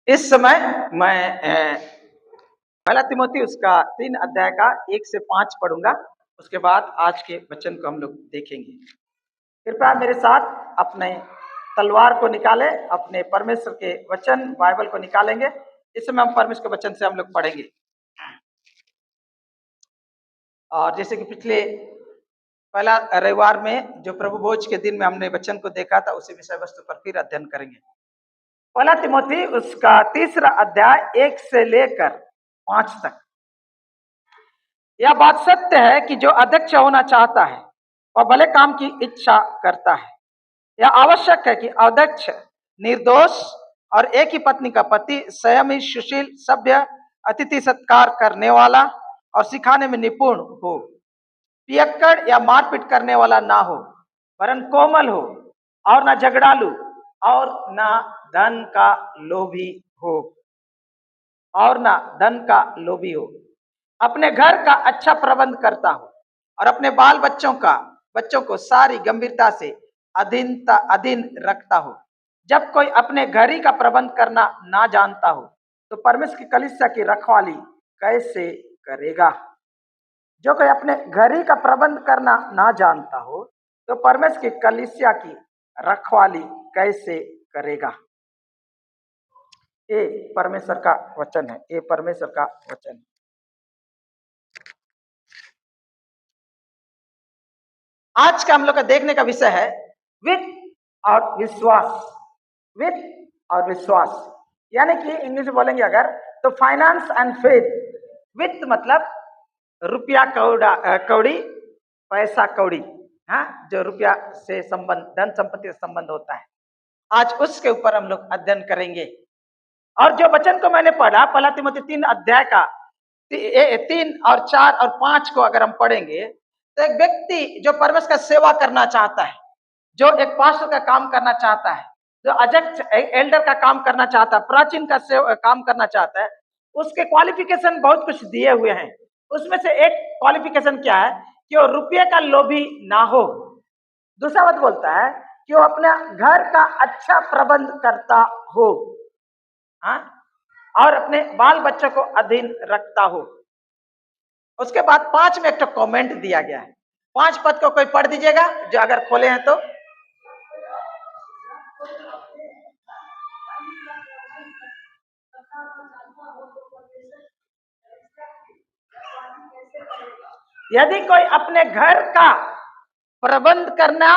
इस समय मैं पहला तिमोथी उसका 3 अध्याय का 1 से 5 पढ़ूंगा। उसके बाद आज के वचन को हम लोग देखेंगे। कृपया मेरे साथ अपने तलवार को निकालें, अपने परमेश्वर के वचन बाइबल को निकालेंगे। इस समय हम परमेश्वर के वचन से हम लोग पढ़ेंगे। और जैसे कि पिछले पहला रविवार में जो प्रभु भोज के दिन में हमने वचन को देखा था, उसी विषय वस्तु पर फिर अध्ययन करेंगे। पहला तिमोथी उसका 3 अध्याय 1 से लेकर 5 तक। यह बात सत्य है कि जो अध्यक्ष होना चाहता है वह भले काम की इच्छा करता है। यह आवश्यक है कि अध्यक्ष निर्दोष और एक ही पत्नी का पति, स्वयं ही सुशील, सभ्य, अतिथि सत्कार करने वाला और सिखाने में निपुण हो, पियक्कड़ या मारपीट करने वाला ना हो, वरन कोमल हो और ना झगड़ालू और ना धन का लोभी हो अपने घर का अच्छा प्रबंध करता हो और अपने बाल बच्चों को सारी गंभीरता से अधीन रखता हो। जब कोई अपने घर ही का प्रबंध करना ना जानता हो तो परमेश्वर की कलीसिया की रखवाली कैसे करेगा? जो कोई अपने घर ही का प्रबंध करना ना जानता हो तो परमेश्वर की कलीसिया की रखवाली कैसे करेगा? ये परमेश्वर का वचन है। ये परमेश्वर का वचन है। आज का हम लोग का देखने का विषय है वित्त और विश्वास। वित्त और विश्वास यानी कि इंग्लिश में बोलेंगे अगर तो फाइनेंस एंड फेथ। वित्त मतलब रुपया कौड़ी, पैसा कौड़ी, हाँ, जो रुपया से संबंध, धन संपत्ति से संबंध होता है। आज उसके ऊपर हम लोग अध्ययन करेंगे। और जो वचन को मैंने पढ़ा पहला तिमोथी 3 अध्याय का 3 और 4 और 5 को अगर हम पढ़ेंगे तो एक व्यक्ति जो परमेश्वर का सेवा करना चाहता है, जो एक पास्टर का काम करना चाहता है, जो अध्यक्ष एल्डर का काम करना चाहता है, प्राचीन का काम करना चाहता है, उसके क्वालिफिकेशन बहुत कुछ दिए हुए हैं। उसमें से एक क्वालिफिकेशन क्या है कि वो रुपये का लोभी ना हो। दूसरा बात बोलता है कि वो अपने घर का अच्छा प्रबंध करता हो, हाँ, और अपने बाल बच्चों को अधीन रखता हो। उसके बाद 5 में एक तो कमेंट दिया गया है। 5 पद को कोई पढ़ दीजिएगा जो अगर खोले हैं तो। यदि कोई अपने घर का प्रबंध करना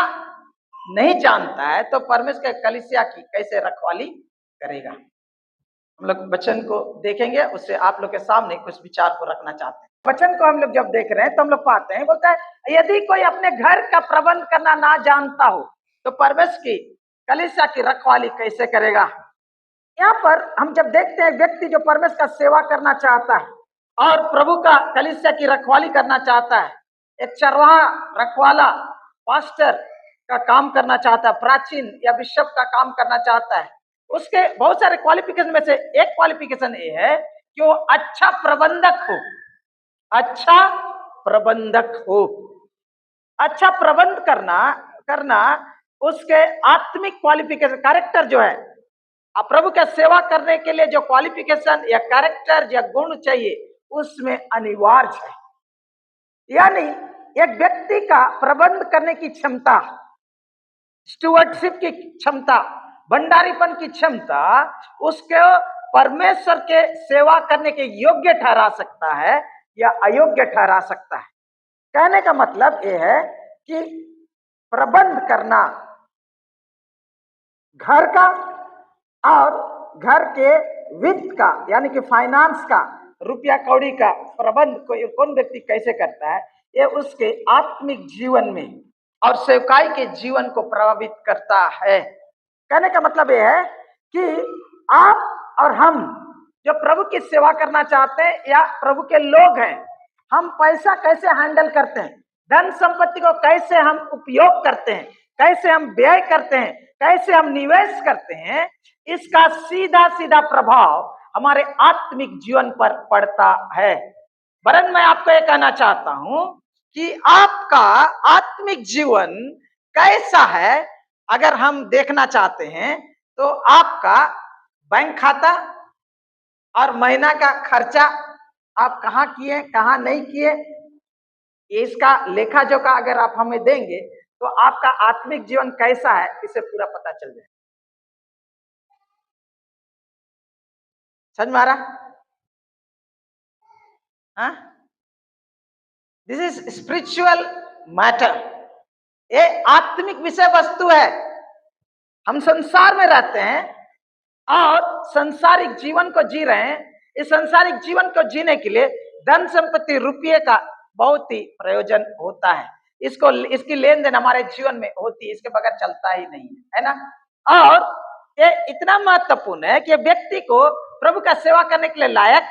नहीं जानता है तो परमेश्वर के कलीसिया की कैसे रखवाली करेगा? हम लोग वचन को देखेंगे, उससे आप लोग के सामने कुछ विचार को रखना चाहते हैं। वचन को हम लोग जब देख रहे हैं तो हम लोग पाते हैं, बोलता है यदि कोई अपने घर का प्रबंध करना ना जानता हो तो परमेश्वर की कलीसिया की रखवाली कैसे करेगा? यहाँ पर हम जब देखते हैं व्यक्ति जो परमेश्वर का सेवा करना चाहता है और प्रभु का कलीसिया की रखवाली करना चाहता है, एक चरवाहा, रखवाला, पास्टर का काम करना चाहता है, प्राचीन या बिशप का काम करना चाहता है, उसके बहुत सारे क्वालिफिकेशन में से एक क्वालिफिकेशन ये है कि वो अच्छा प्रबंधक हो। अच्छा प्रबंधक हो। अच्छा प्रबंध करना उसके आत्मिक क्वालिफिकेशन, कैरेक्टर जो है, प्रभु का सेवा करने के लिए जो क्वालिफिकेशन या कैरेक्टर या गुण चाहिए उसमें अनिवार्य है। यानी एक व्यक्ति का प्रबंध करने की क्षमता, स्टुवर्डशिप की क्षमता, भंडारीपन की क्षमता उसके परमेश्वर के सेवा करने के योग्य ठहरा सकता है या अयोग्य ठहरा सकता है। कहने का मतलब यह है कि प्रबंध करना घर का और घर के वित्त का यानी कि फाइनेंस का, रुपया कौड़ी का प्रबंध कौन व्यक्ति कैसे करता है, ये उसके आत्मिक जीवन में और सेवकाई के जीवन को प्रभावित करता है। कहने का मतलब यह है कि आप और हम जो प्रभु की सेवा करना चाहते हैं या प्रभु के लोग हैं, हम पैसा कैसे हैंडल करते हैं, धन संपत्ति को कैसे हम उपयोग करते हैं, कैसे हम व्यय करते हैं, कैसे हम निवेश करते हैं, इसका सीधा सीधा प्रभाव हमारे आत्मिक जीवन पर पड़ता है। वरन मैं आपको यह कहना चाहता हूं कि आपका आत्मिक जीवन कैसा है, अगर हम देखना चाहते हैं तो आपका बैंक खाता और महीना का खर्चा आप कहाँ किए कहाँ नहीं किए, इसका लेखा जोखा अगर आप हमें देंगे तो आपका आत्मिक जीवन कैसा है इसे पूरा पता चल जाए। समझ में आ रहा? दिस इज स्पिरिचुअल मैटर, ये आत्मिक विषय वस्तु है। हम संसार में रहते हैं और संसारिक जीवन को जी रहे हैं। इस संसारिक जीवन को जीने के लिए धन संपत्ति रुपये का बहुत ही प्रयोजन होता है। इसको इसकी लेन देन हमारे जीवन में होती है, इसके बगैर चलता ही नहीं है ना। और ये इतना महत्वपूर्ण है कि व्यक्ति को प्रभु का सेवा करने के लिए लायक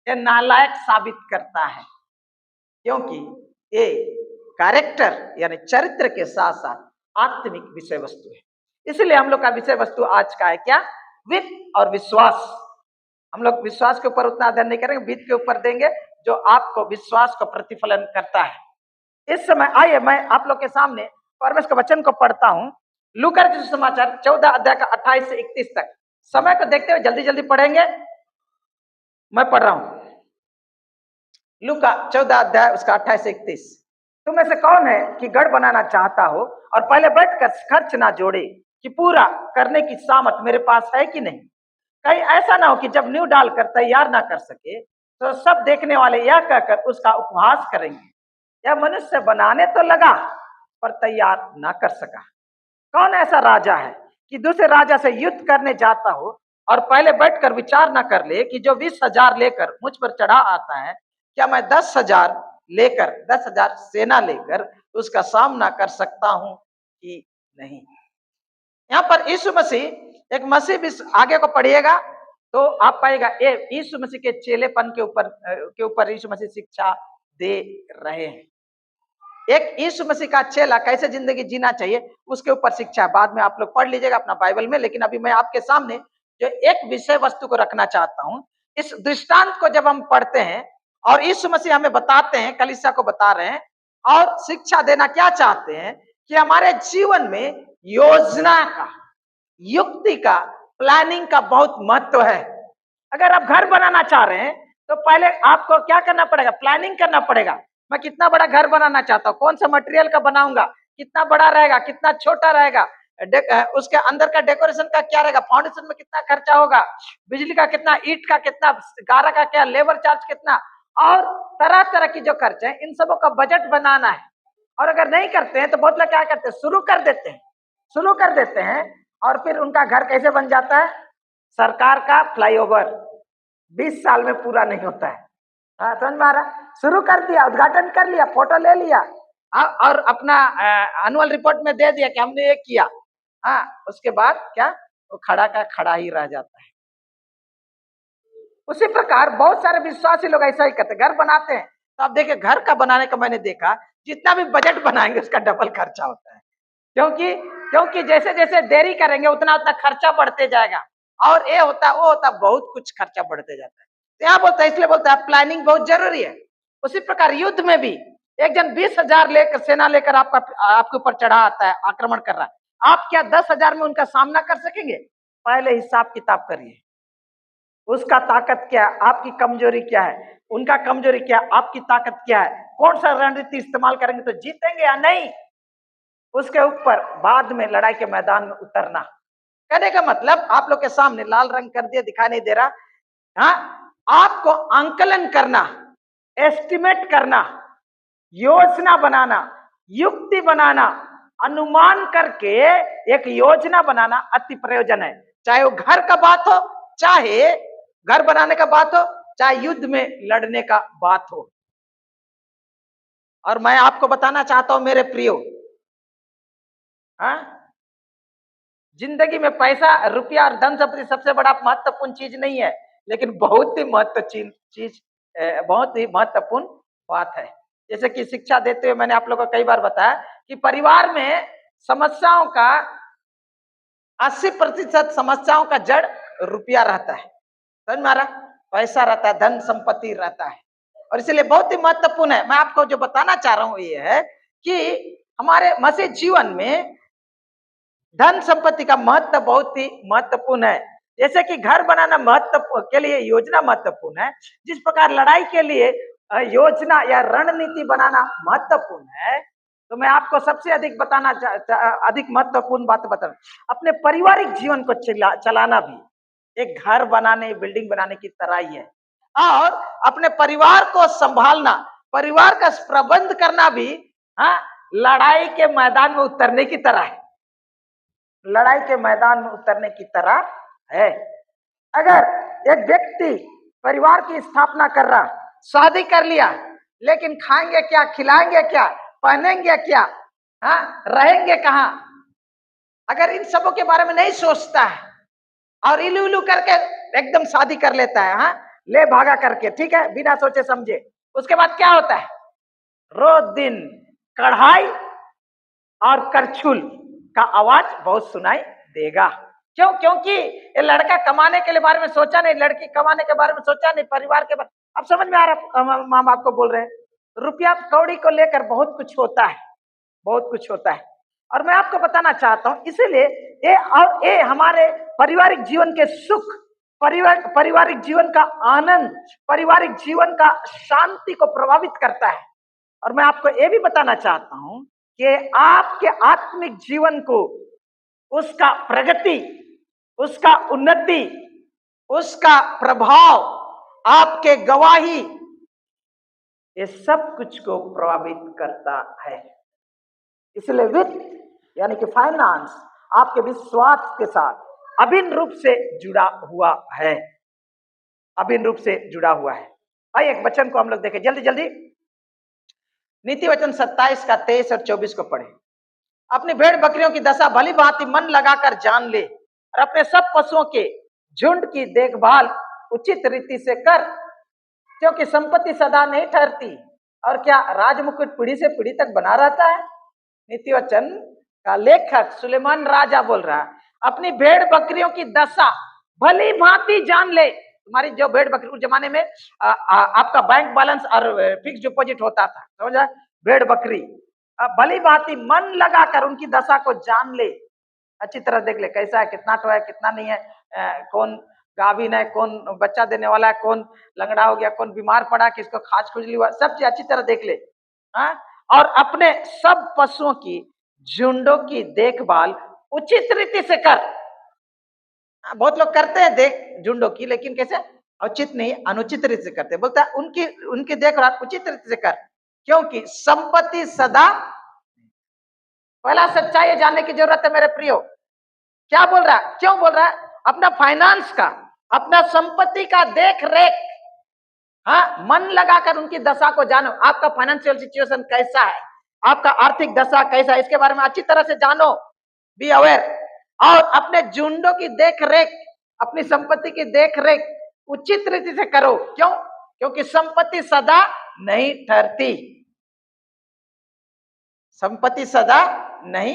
या नालायक साबित करता है, क्योंकि ये कैरेक्टर यानी चरित्र के साथ साथ आत्मिक विषय वस्तु है। इसलिए हम लोग का विषय वस्तु आज का है क्या? वित्त और विश्वास। हम लोग विश्वास के ऊपर उतना अध्ययन नहीं करेंगे, वित्त के ऊपर देंगे जो आपको विश्वास को प्रतिफलन करता है। इस समय आइए मैं आप लोग के सामने परमेश्वर के वचन को पढ़ता हूं। लूका रचित सुसमाचार 14 अध्याय का 28 से 31 तक। समय को देखते हुए जल्दी जल्दी पढ़ेंगे, मैं पढ़ रहा हूं। लूका 14 अध्याय उसका 28 से 31। तुम में से कौन है कि गढ़ बनाना चाहता हो और पहले बैठकर खर्च ना जोड़े कि पूरा करने की सामर्थ मेरे पास है कि नहीं? कहीं ऐसा ना हो कि जब नींव डालकर तैयार ना कर सके तो सब देखने वाले यह कहकर उसका उपहास करेंगे, यह मनुष्य बनाने तो लगा पर तैयार ना कर सका। कौन ऐसा राजा है कि दूसरे राजा से युद्ध करने जाता हो और पहले बैठकर विचार ना कर ले कि जो 20,000 लेकर मुझ पर चढ़ा आता है, क्या मैं 10,000 सेना लेकर उसका सामना कर सकता हूं कि नहीं? यहाँ पर यीशु मसीह एक मसीह भी आगे को पढ़िएगा तो आप पाएगा ये यीशु मसीह के चेलेपन के ऊपर यीशु मसीह शिक्षा दे रहे हैं। एक यीशु मसीह का चेला कैसे जिंदगी जीना चाहिए उसके ऊपर शिक्षा बाद में आप लोग पढ़ लीजिएगा अपना बाइबल में। लेकिन अभी मैं आपके सामने जो एक विषय वस्तु को रखना चाहता हूं, इस दृष्टांत को जब हम पढ़ते हैं और यीशु मसीह हमें बताते हैं, कलीसिया को बता रहे हैं और शिक्षा देना क्या चाहते हैं कि हमारे जीवन में योजना का, युक्ति का, प्लानिंग का बहुत महत्व है। अगर आप घर बनाना चाह रहे हैं तो पहले आपको क्या करना पड़ेगा? प्लानिंग करना पड़ेगा। मैं कितना बड़ा घर बनाना चाहता हूँ, कौन सा मटेरियल का बनाऊंगा, कितना बड़ा रहेगा, कितना छोटा रहेगा, उसके अंदर का डेकोरेशन का क्या रहेगा, फाउंडेशन में कितना खर्चा होगा, बिजली का कितना, ईंट का कितना, गारा का क्या, लेबर चार्ज कितना, और तरह तरह की जो खर्चे हैं इन सबों का बजट बनाना है। और अगर नहीं करते हैं तो बहुत लोग क्या करते हैं, शुरू कर देते हैं और फिर उनका घर कैसे बन जाता है? सरकार का फ्लाईओवर 20 साल में पूरा नहीं होता है। समझ में आ रहा? शुरू कर दिया, उद्घाटन कर लिया, फोटो ले लिया और अपना एनुअल रिपोर्ट में दे दिया कि हमने ये किया। उसके बाद क्या, वो खड़ा का खड़ा ही रह जाता है। उसी प्रकार बहुत सारे विश्वासी लोग ऐसा ही करते, घर बनाते हैं तो आप देखिए घर का बनाने का मैंने देखा जितना भी बजट बनाएंगे उसका डबल खर्चा होता है। क्योंकि जैसे जैसे देरी करेंगे उतना उतना खर्चा बढ़ते जाएगा और ये होता वो होता, बहुत कुछ खर्चा बढ़ते जाता है। तो यहाँ बोलता है, इसलिए बोलता है प्लानिंग बहुत जरूरी है। उसी प्रकार युद्ध में भी एक जन 20,000 लेकर सेना लेकर आपके ऊपर चढ़ा आता है, आक्रमण कर रहा है, आप क्या 10,000 में उनका सामना कर सकेंगे? पहले हिसाब किताब करिए, उसका ताकत क्या है, आपकी कमजोरी क्या है, उनका कमजोरी क्या है, आपकी ताकत क्या है, कौन सा रणनीति इस्तेमाल करेंगे तो जीतेंगे या नहीं, उसके ऊपर बाद में लड़ाई के मैदान में उतरना। कहने का मतलब आप लोग के सामने लाल रंग कर दिया, दिखाई नहीं दे रहा। आपको आंकलन करना, एस्टिमेट करना, योजना बनाना, युक्ति बनाना, अनुमान करके एक योजना बनाना अति प्रयोजन है। चाहे वो घर का बात हो, चाहे घर बनाने का बात हो, चाहे युद्ध में लड़ने का बात हो। और मैं आपको बताना चाहता हूं मेरे प्रियो, जिंदगी में पैसा, रुपया और धन संपत्ति सबसे बड़ा महत्वपूर्ण चीज नहीं है, लेकिन बहुत ही महत्वपूर्ण बात है। जैसे कि शिक्षा देते हुए मैंने आप लोगों को कई बार बताया कि परिवार में समस्याओं का 80% समस्याओं का जड़ रुपया रहता है। समझ में आ रहा? पैसा रहता है, धन संपत्ति रहता है, और इसलिए बहुत ही महत्वपूर्ण है। मैं आपको जो बताना चाह रहा हूं ये है कि हमारे मसीह जीवन में धन संपत्ति का महत्व बहुत ही महत्वपूर्ण है। जैसे कि घर बनाना महत्वपूर्ण के लिए योजना महत्वपूर्ण है, जिस प्रकार लड़ाई के लिए योजना या रणनीति बनाना महत्वपूर्ण है, तो मैं आपको सबसे अधिक अधिक महत्वपूर्ण बात बता, अपने पारिवारिक जीवन को चलाना भी एक घर बनाने, बिल्डिंग बनाने की तरह ही है। और अपने परिवार को संभालना, परिवार का प्रबंध करना भी लड़ाई के मैदान में उतरने की तरह है। लड़ाई के मैदान में उतरने की तरह है। अगर एक व्यक्ति परिवार की स्थापना कर रहा, शादी कर लिया, लेकिन खाएंगे क्या, खिलाएंगे क्या, पहनेंगे क्या, रहेंगे कहां, अगर इन सबों के बारे में नहीं सोचता है और इलू इलू करके एकदम शादी कर लेता है, ले भागा करके, ठीक है, बिना सोचे समझे, उसके बाद क्या होता है, रोज दिन कढ़ाई और करछुल का आवाज बहुत सुनाई देगा। क्यों? क्योंकि ये लड़का कमाने के बारे में सोचा नहीं, लड़की कमाने के बारे में सोचा नहीं, परिवार के बारे। अब समझ में आ रहा, माँ बाप को बोल रहे हैं, रुपया कौड़ी को लेकर बहुत कुछ होता है, बहुत कुछ होता है। और मैं आपको बताना चाहता हूं, इसीलिए ये हमारे पारिवारिक जीवन के सुख, पारिवारिक जीवन का आनंद, पारिवारिक जीवन का शांति को प्रभावित करता है। और मैं आपको ये भी बताना चाहता हूं कि आपके आत्मिक जीवन को, उसका प्रगति, उसका उन्नति, उसका प्रभाव, आपके गवाही, ये सब कुछ को प्रभावित करता है। इसलिए वित्त यानी कि फाइनेंस आपके विश्वास के साथ अभिन्न रूप से जुड़ा हुआ है, अभिन्न रूप से जुड़ा हुआ है। आइए एक वचन को हम लोग देखें जल्दी जल्दी। नीति वचन 27 का 23 और 24 को पढ़े। अपनी भेड़ बकरियों की दशा भली भांति मन लगाकर जान ले और अपने सब पशुओं के झुंड की देखभाल उचित रीति से कर, क्योंकि संपत्ति सदा नहीं ठहरती और क्या राजमुकुट पीढ़ी से पीढ़ी तक बना रहता है। नीति वचन का लेखक सुलेमान राजा बोल रहा है, अपनी भेड़ बकरियों की दशा भली भांति जान ले। तुम्हारी जो भेड़ बकरी, उस जमाने में आपका बैंक बैलेंस और फिक्स डिपॉजिट होता था, समझा, भेड़ बकरी भली भांति मन लगाकर उनकी दशा को जान ले, अच्छी तरह देख ले, कैसा है, कितना तो है, कितना नहीं है, कौन गाभिन है, कौन बच्चा देने वाला है, कौन लंगड़ा हो गया, कौन बीमार पड़ा, किसको खाज खुजली हुआ, सब चीज अच्छी तरह देख ले। और अपने सब पशुओं की झुंडों की देखभाल उचित रीति से कर। बहुत लोग करते हैं देख झुंडों की, लेकिन कैसे, उचित नहीं, अनुचित रीति से करते। बोलता है उनकी देखभाल उचित रीति से कर, क्योंकि संपत्ति सदा। पहला सच्चाई ये जानने की जरूरत है मेरे प्रियो। क्या बोल रहा है, क्यों बोल रहा है, अपना फाइनेंस का, अपना संपत्ति का देख रेख, मन लगाकर उनकी दशा को जानो। आपका फाइनेंशियल सिचुएशन कैसा है, आपका आर्थिक दशा कैसा है, इसके बारे में अच्छी तरह से जानो, बी अवेयर। और अपने झुंडों की देख रेख, अपनी संपत्ति की देख रेख उचित रीति से करो। क्यों? क्योंकि संपत्ति सदा नहीं ठहरती, संपत्ति सदा नहीं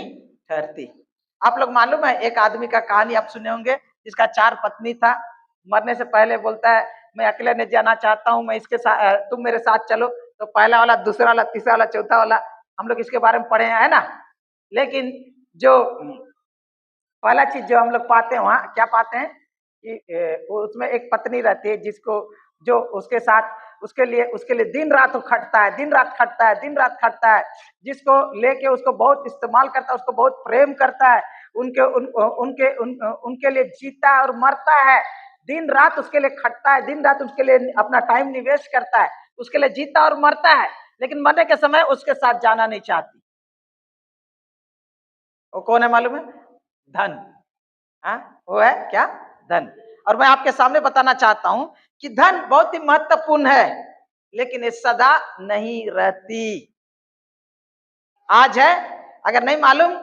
ठहरती। आप लोग मालूम है, एक आदमी का कहानी आप सुने होंगे, जिसका 4 पत्नी था। मरने से पहले बोलता है, मैं अकेले नहीं जाना चाहता हूं, मैं इसके साथ, तुम मेरे साथ चलो। तो पहला वाला, दूसरा वाला, तीसरा वाला, चौथा वाला, हम लोग इसके बारे में पढ़े हैं, है ना। लेकिन जो पहला चीज जो हम लोग पाते हैं वहां, क्या पाते हैं कि उसमें एक पत्नी रहती है, जिसको, जो उसके साथ, उसके लिए दिन रात खटता है, दिन रात खटता है, दिन रात खटता है, जिसको लेके उसको बहुत इस्तेमाल करता है, उसको बहुत प्रेम करता है, उनके लिए जीता है और मरता है, दिन रात उसके लिए खटता है, दिन रात उसके लिए अपना टाइम निवेश करता है, उसके लिए जीता और मरता है, लेकिन मरने के समय उसके साथ जाना नहीं चाहती। वो कौन है मालूम है? धन। वो है क्या? धन। और मैं आपके सामने बताना चाहता हूं कि धन बहुत ही महत्वपूर्ण है, लेकिन ये सदा नहीं रहती। आज है, अगर नहीं मालूम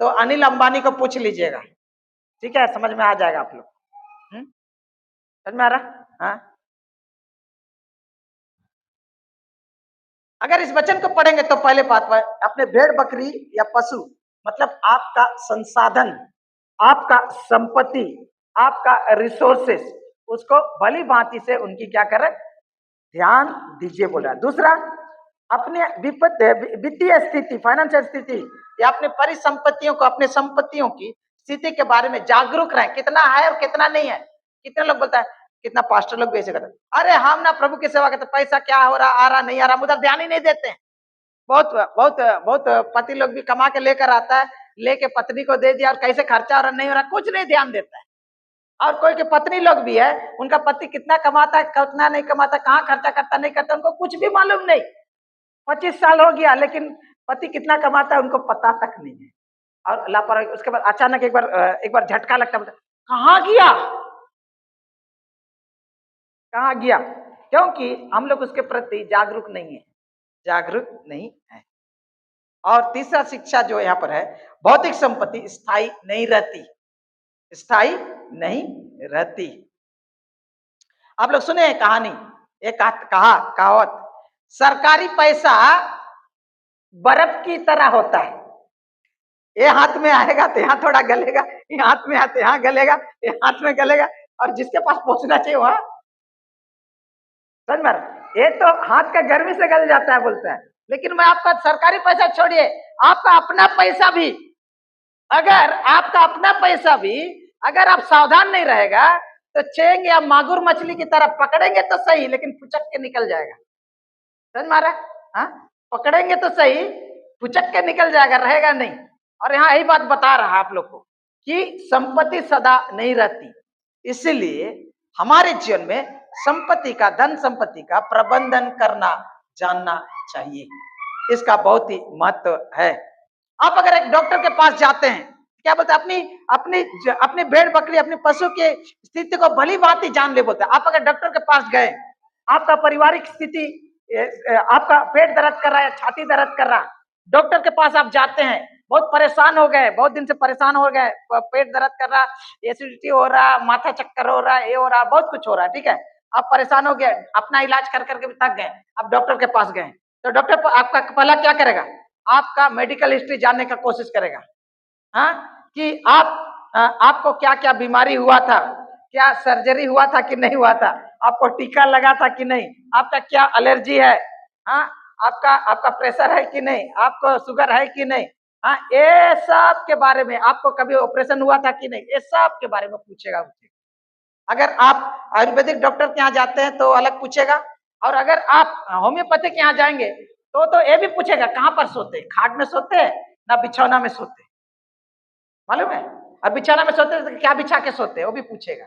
तो अनिल अंबानी को पूछ लीजिएगा, ठीक है, समझ में आ जाएगा आप लोग। समझ में आ रहा? अगर इस वचन को पढ़ेंगे तो पहले बात, अपने भेड़ बकरी या पशु, मतलब आपका संसाधन, आपका संपत्ति, आपका रिसोर्सेस, उसको भली भांति से उनकी क्या करें, ध्यान दीजिए बोला। दूसरा, अपने वित्तीय स्थिति, फाइनेंशियल स्थिति या अपने परिसंपत्तियों को, अपने संपत्तियों की स्थिति के बारे में जागरूक रहें, कितना है और कितना नहीं है। कितने लोग बोलता है, कितना पास्टर लोग भी ऐसे करते, अरे हम ना प्रभु की सेवा करते, पैसा क्या हो रहा, आ रहा नहीं आ रहा, उधर ध्यान ही नहीं देते हैं। बहुत बहुत बहुत पति लोग भी कमा के लेकर आता है, लेके पत्नी को दे दिया और कैसे खर्चा हो रहा नहीं हो रहा कुछ नहीं ध्यान देता है। और कोई के पत्नी लोग भी है, उनका पति कितना कमाता है कितना नहीं कमाता, कहाँ खर्चा करता नहीं करता, उनको कुछ भी मालूम नहीं। 25 साल हो गया लेकिन पति कितना कमाता है उनको पता तक नहीं है, और लापरवाही। उसके बाद अचानक एक बार झटका लगता है, कहाँ गया कहाँ गया, क्योंकि हम लोग उसके प्रति जागरूक नहीं है। और तीसरा शिक्षा जो यहाँ पर है, भौतिक संपत्ति स्थायी नहीं रहती। आप लोग सुने कहानी, एक कहावत, सरकारी पैसा बर्फ की तरह होता है, ये हाथ में आएगा तो यहाँ थोड़ा गलेगा, ये हाथ में आते यहाँ गलेगा, ये हाथ में गलेगा, और जिसके पास पहुंचना चाहिए वहां समझ में, ये तो हाथ का गर्मी से गल जाता है बोलता है। लेकिन मैं आपका सरकारी पैसा छोड़िए, आपका अपना पैसा भी, अगर आप सावधान नहीं रहेगा तो चेंग या मागुर मछली की तरह पकड़ेंगे तो सही, लेकिन फुचक के निकल जाएगा। समझ मारा? हाँ, पकड़ेंगे तो सही, फुचक के निकल जाएगा, रहेगा नहीं। और यहाँ यही बात बता रहा आप लोग को कि संपत्ति सदा नहीं रहती, इसलिए हमारे जीवन में संपत्ति का, धन संपत्ति का प्रबंधन करना जानना चाहिए, इसका बहुत ही महत्व है। आप अगर एक डॉक्टर के पास जाते हैं, क्या बोलते हैं, अपनी भेड़ बकरी, अपने पशु की स्थिति को भली भांति जान ले बोलते हैं। आप अगर डॉक्टर के पास गए, आपका पारिवारिक स्थिति, आपका पेट दर्द कर रहा है, छाती दर्द कर रहा है, डॉक्टर के पास आप जाते हैं, बहुत परेशान हो गए, बहुत दिन से परेशान हो गए, पेट दर्द कर रहा, एसिडिटी हो रहा, माथा चक्कर हो रहा, ये हो रहा, बहुत कुछ हो रहा है, ठीक है, आप परेशान हो गए, अपना इलाज कर करके भी थक गए, आप डॉक्टर के पास गए, तो डॉक्टर आपका पहला क्या करेगा, आपका मेडिकल हिस्ट्री जानने का कोशिश करेगा, हाँ, कि आपको क्या क्या बीमारी हुआ था, क्या सर्जरी हुआ था कि नहीं हुआ था, आपको टीका लगा था कि नहीं, आपका क्या एलर्जी है, हाँ, आपका प्रेशर है कि नहीं, आपको शुगर है कि नहीं, हाँ, ये सब के बारे में, आपको कभी ऑपरेशन हुआ था कि नहीं, ये सब के बारे में पूछेगा। अगर आप आयुर्वेदिक डॉक्टर के यहाँ जाते हैं तो अलग पूछेगा, और अगर आप होम्योपैथिक के यहाँ जाएंगे तो ये भी पूछेगा कहाँ पर सोते, खाट में सोते ना बिछौना में सोते, मालूम है, और बिछौना में सोते तो क्या बिछा के सोते, वो भी पूछेगा,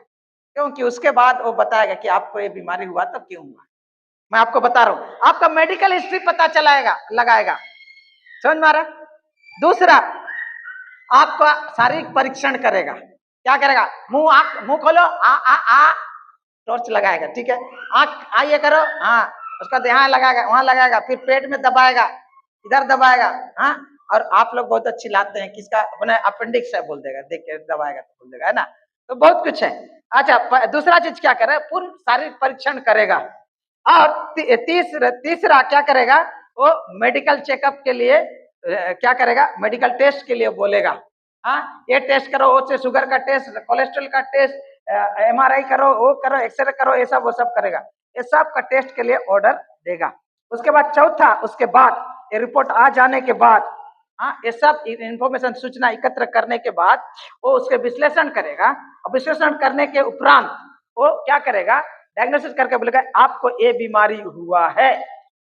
क्योंकि उसके बाद वो बताएगा कि आपको ये बीमारी हुआ तब क्यों हुआ। मैं आपको बता रहा हूँ, आपका मेडिकल हिस्ट्री पता लगाएगा, समझ में आ रहा। दूसरा, आपका शारीरिक परीक्षण करेगा, क्या करेगा, मुंह खोलो, आ टॉर्च लगाएगा, ठीक है, आंख ये करो, हाँ, उसका यहाँ लगाएगा, वहां लगाएगा, फिर पेट में दबाएगा, इधर दबाएगा, हाँ, और आप लोग बहुत अच्छी लाते हैं, किसका अपने अपेंडिक्स है बोल देगा, देख के दबाएगा तो बोल देगा, है ना, तो बहुत कुछ है। अच्छा, दूसरा चीज क्या करे, पूर्ण शारीरिक परीक्षण करेगा, और तीसरा क्या करेगा, वो मेडिकल चेकअप के लिए क्या करेगा, मेडिकल टेस्ट के लिए बोलेगा, हाँ, ये टेस्ट करो, उससे शुगर का टेस्ट, कोलेस्ट्रॉल का टेस्ट, MRI करो, वो करो, एक्सरे करो, ये सब वो सब करेगा, ये सब का टेस्ट के लिए ऑर्डर देगा। उसके बाद चौथा, उसके बाद ये रिपोर्ट आ जाने के बाद, हाँ, ये सब इंफॉर्मेशन, सूचना एकत्र करने के बाद वो उसके विश्लेषण करेगा, और विश्लेषण करने के उपरांत वो क्या करेगा, डायग्नोसिस करके बोलेगा आपको ये बीमारी हुआ है,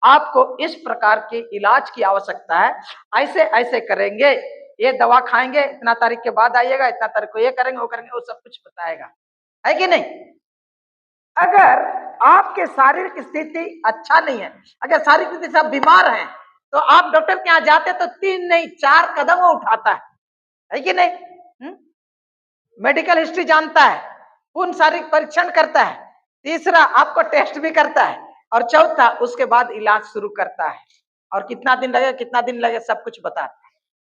आपको इस प्रकार के इलाज की आवश्यकता है, ऐसे ऐसे करेंगे, ये दवा खाएंगे, इतना तारीख के बाद आइएगा, इतना तारीख को ये करेंगे, वो करेंगे, वो सब कुछ बताएगा, है कि नहीं। अगर आपके शारीरिक स्थिति अच्छा नहीं है, अगर शारीरिक स्थिति से आप बीमार हैं, तो आप डॉक्टर के यहाँ जाते तो 3 नहीं 4 कदम वो उठाता है कि नहीं। मेडिकल हिस्ट्री जानता है, पूर्ण शारीरिक परीक्षण करता है, तीसरा आपको टेस्ट भी करता है, और चौथा उसके बाद इलाज शुरू करता है, और कितना दिन लगे सब कुछ बताता है।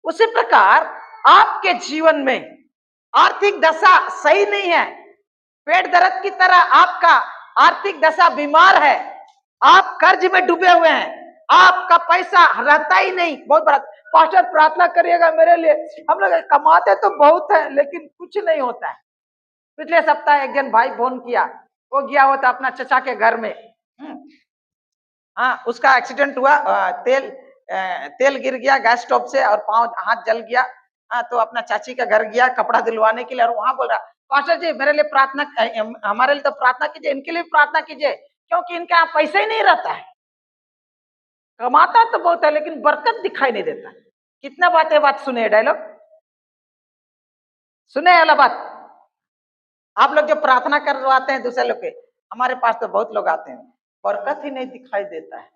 उसी प्रकार आपके जीवन में आर्थिक दशा सही नहीं है, पेट दर्द की तरह आपका आर्थिक दशा बीमार है, आप कर्ज में डूबे हुए हैं, आपका पैसा रहता ही नहीं, बहुत बड़ा, पास्टर प्रार्थना करिएगा मेरे लिए, हम लोग कमाते तो बहुत है लेकिन कुछ नहीं होता है। पिछले सप्ताह एक जन भाई फोन किया, वो गया होता अपना चचा के घर में, हाँ, उसका एक्सीडेंट हुआ, तेल गिर गया गैस स्टोव से और पांव हाथ जल गया, हाँ, तो अपना चाची का घर गया कपड़ा दिलवाने के लिए, और वहां बोल रहा, पास्टर जी मेरे लिए प्रार्थना, हमारे लिए तो प्रार्थना कीजिए, इनके लिए प्रार्थना कीजिए, क्योंकि इनके यहाँ पैसा ही नहीं रहता है, कमाता तो बहुत है लेकिन बरकत दिखाई नहीं देता। कितना बात सुने, डायलॉग सुने वाला बात। आप लोग जो प्रार्थना करवाते हैं दूसरे लोग के, हमारे पास तो बहुत लोग आते हैं, बरकत ही नहीं दिखाई देता है।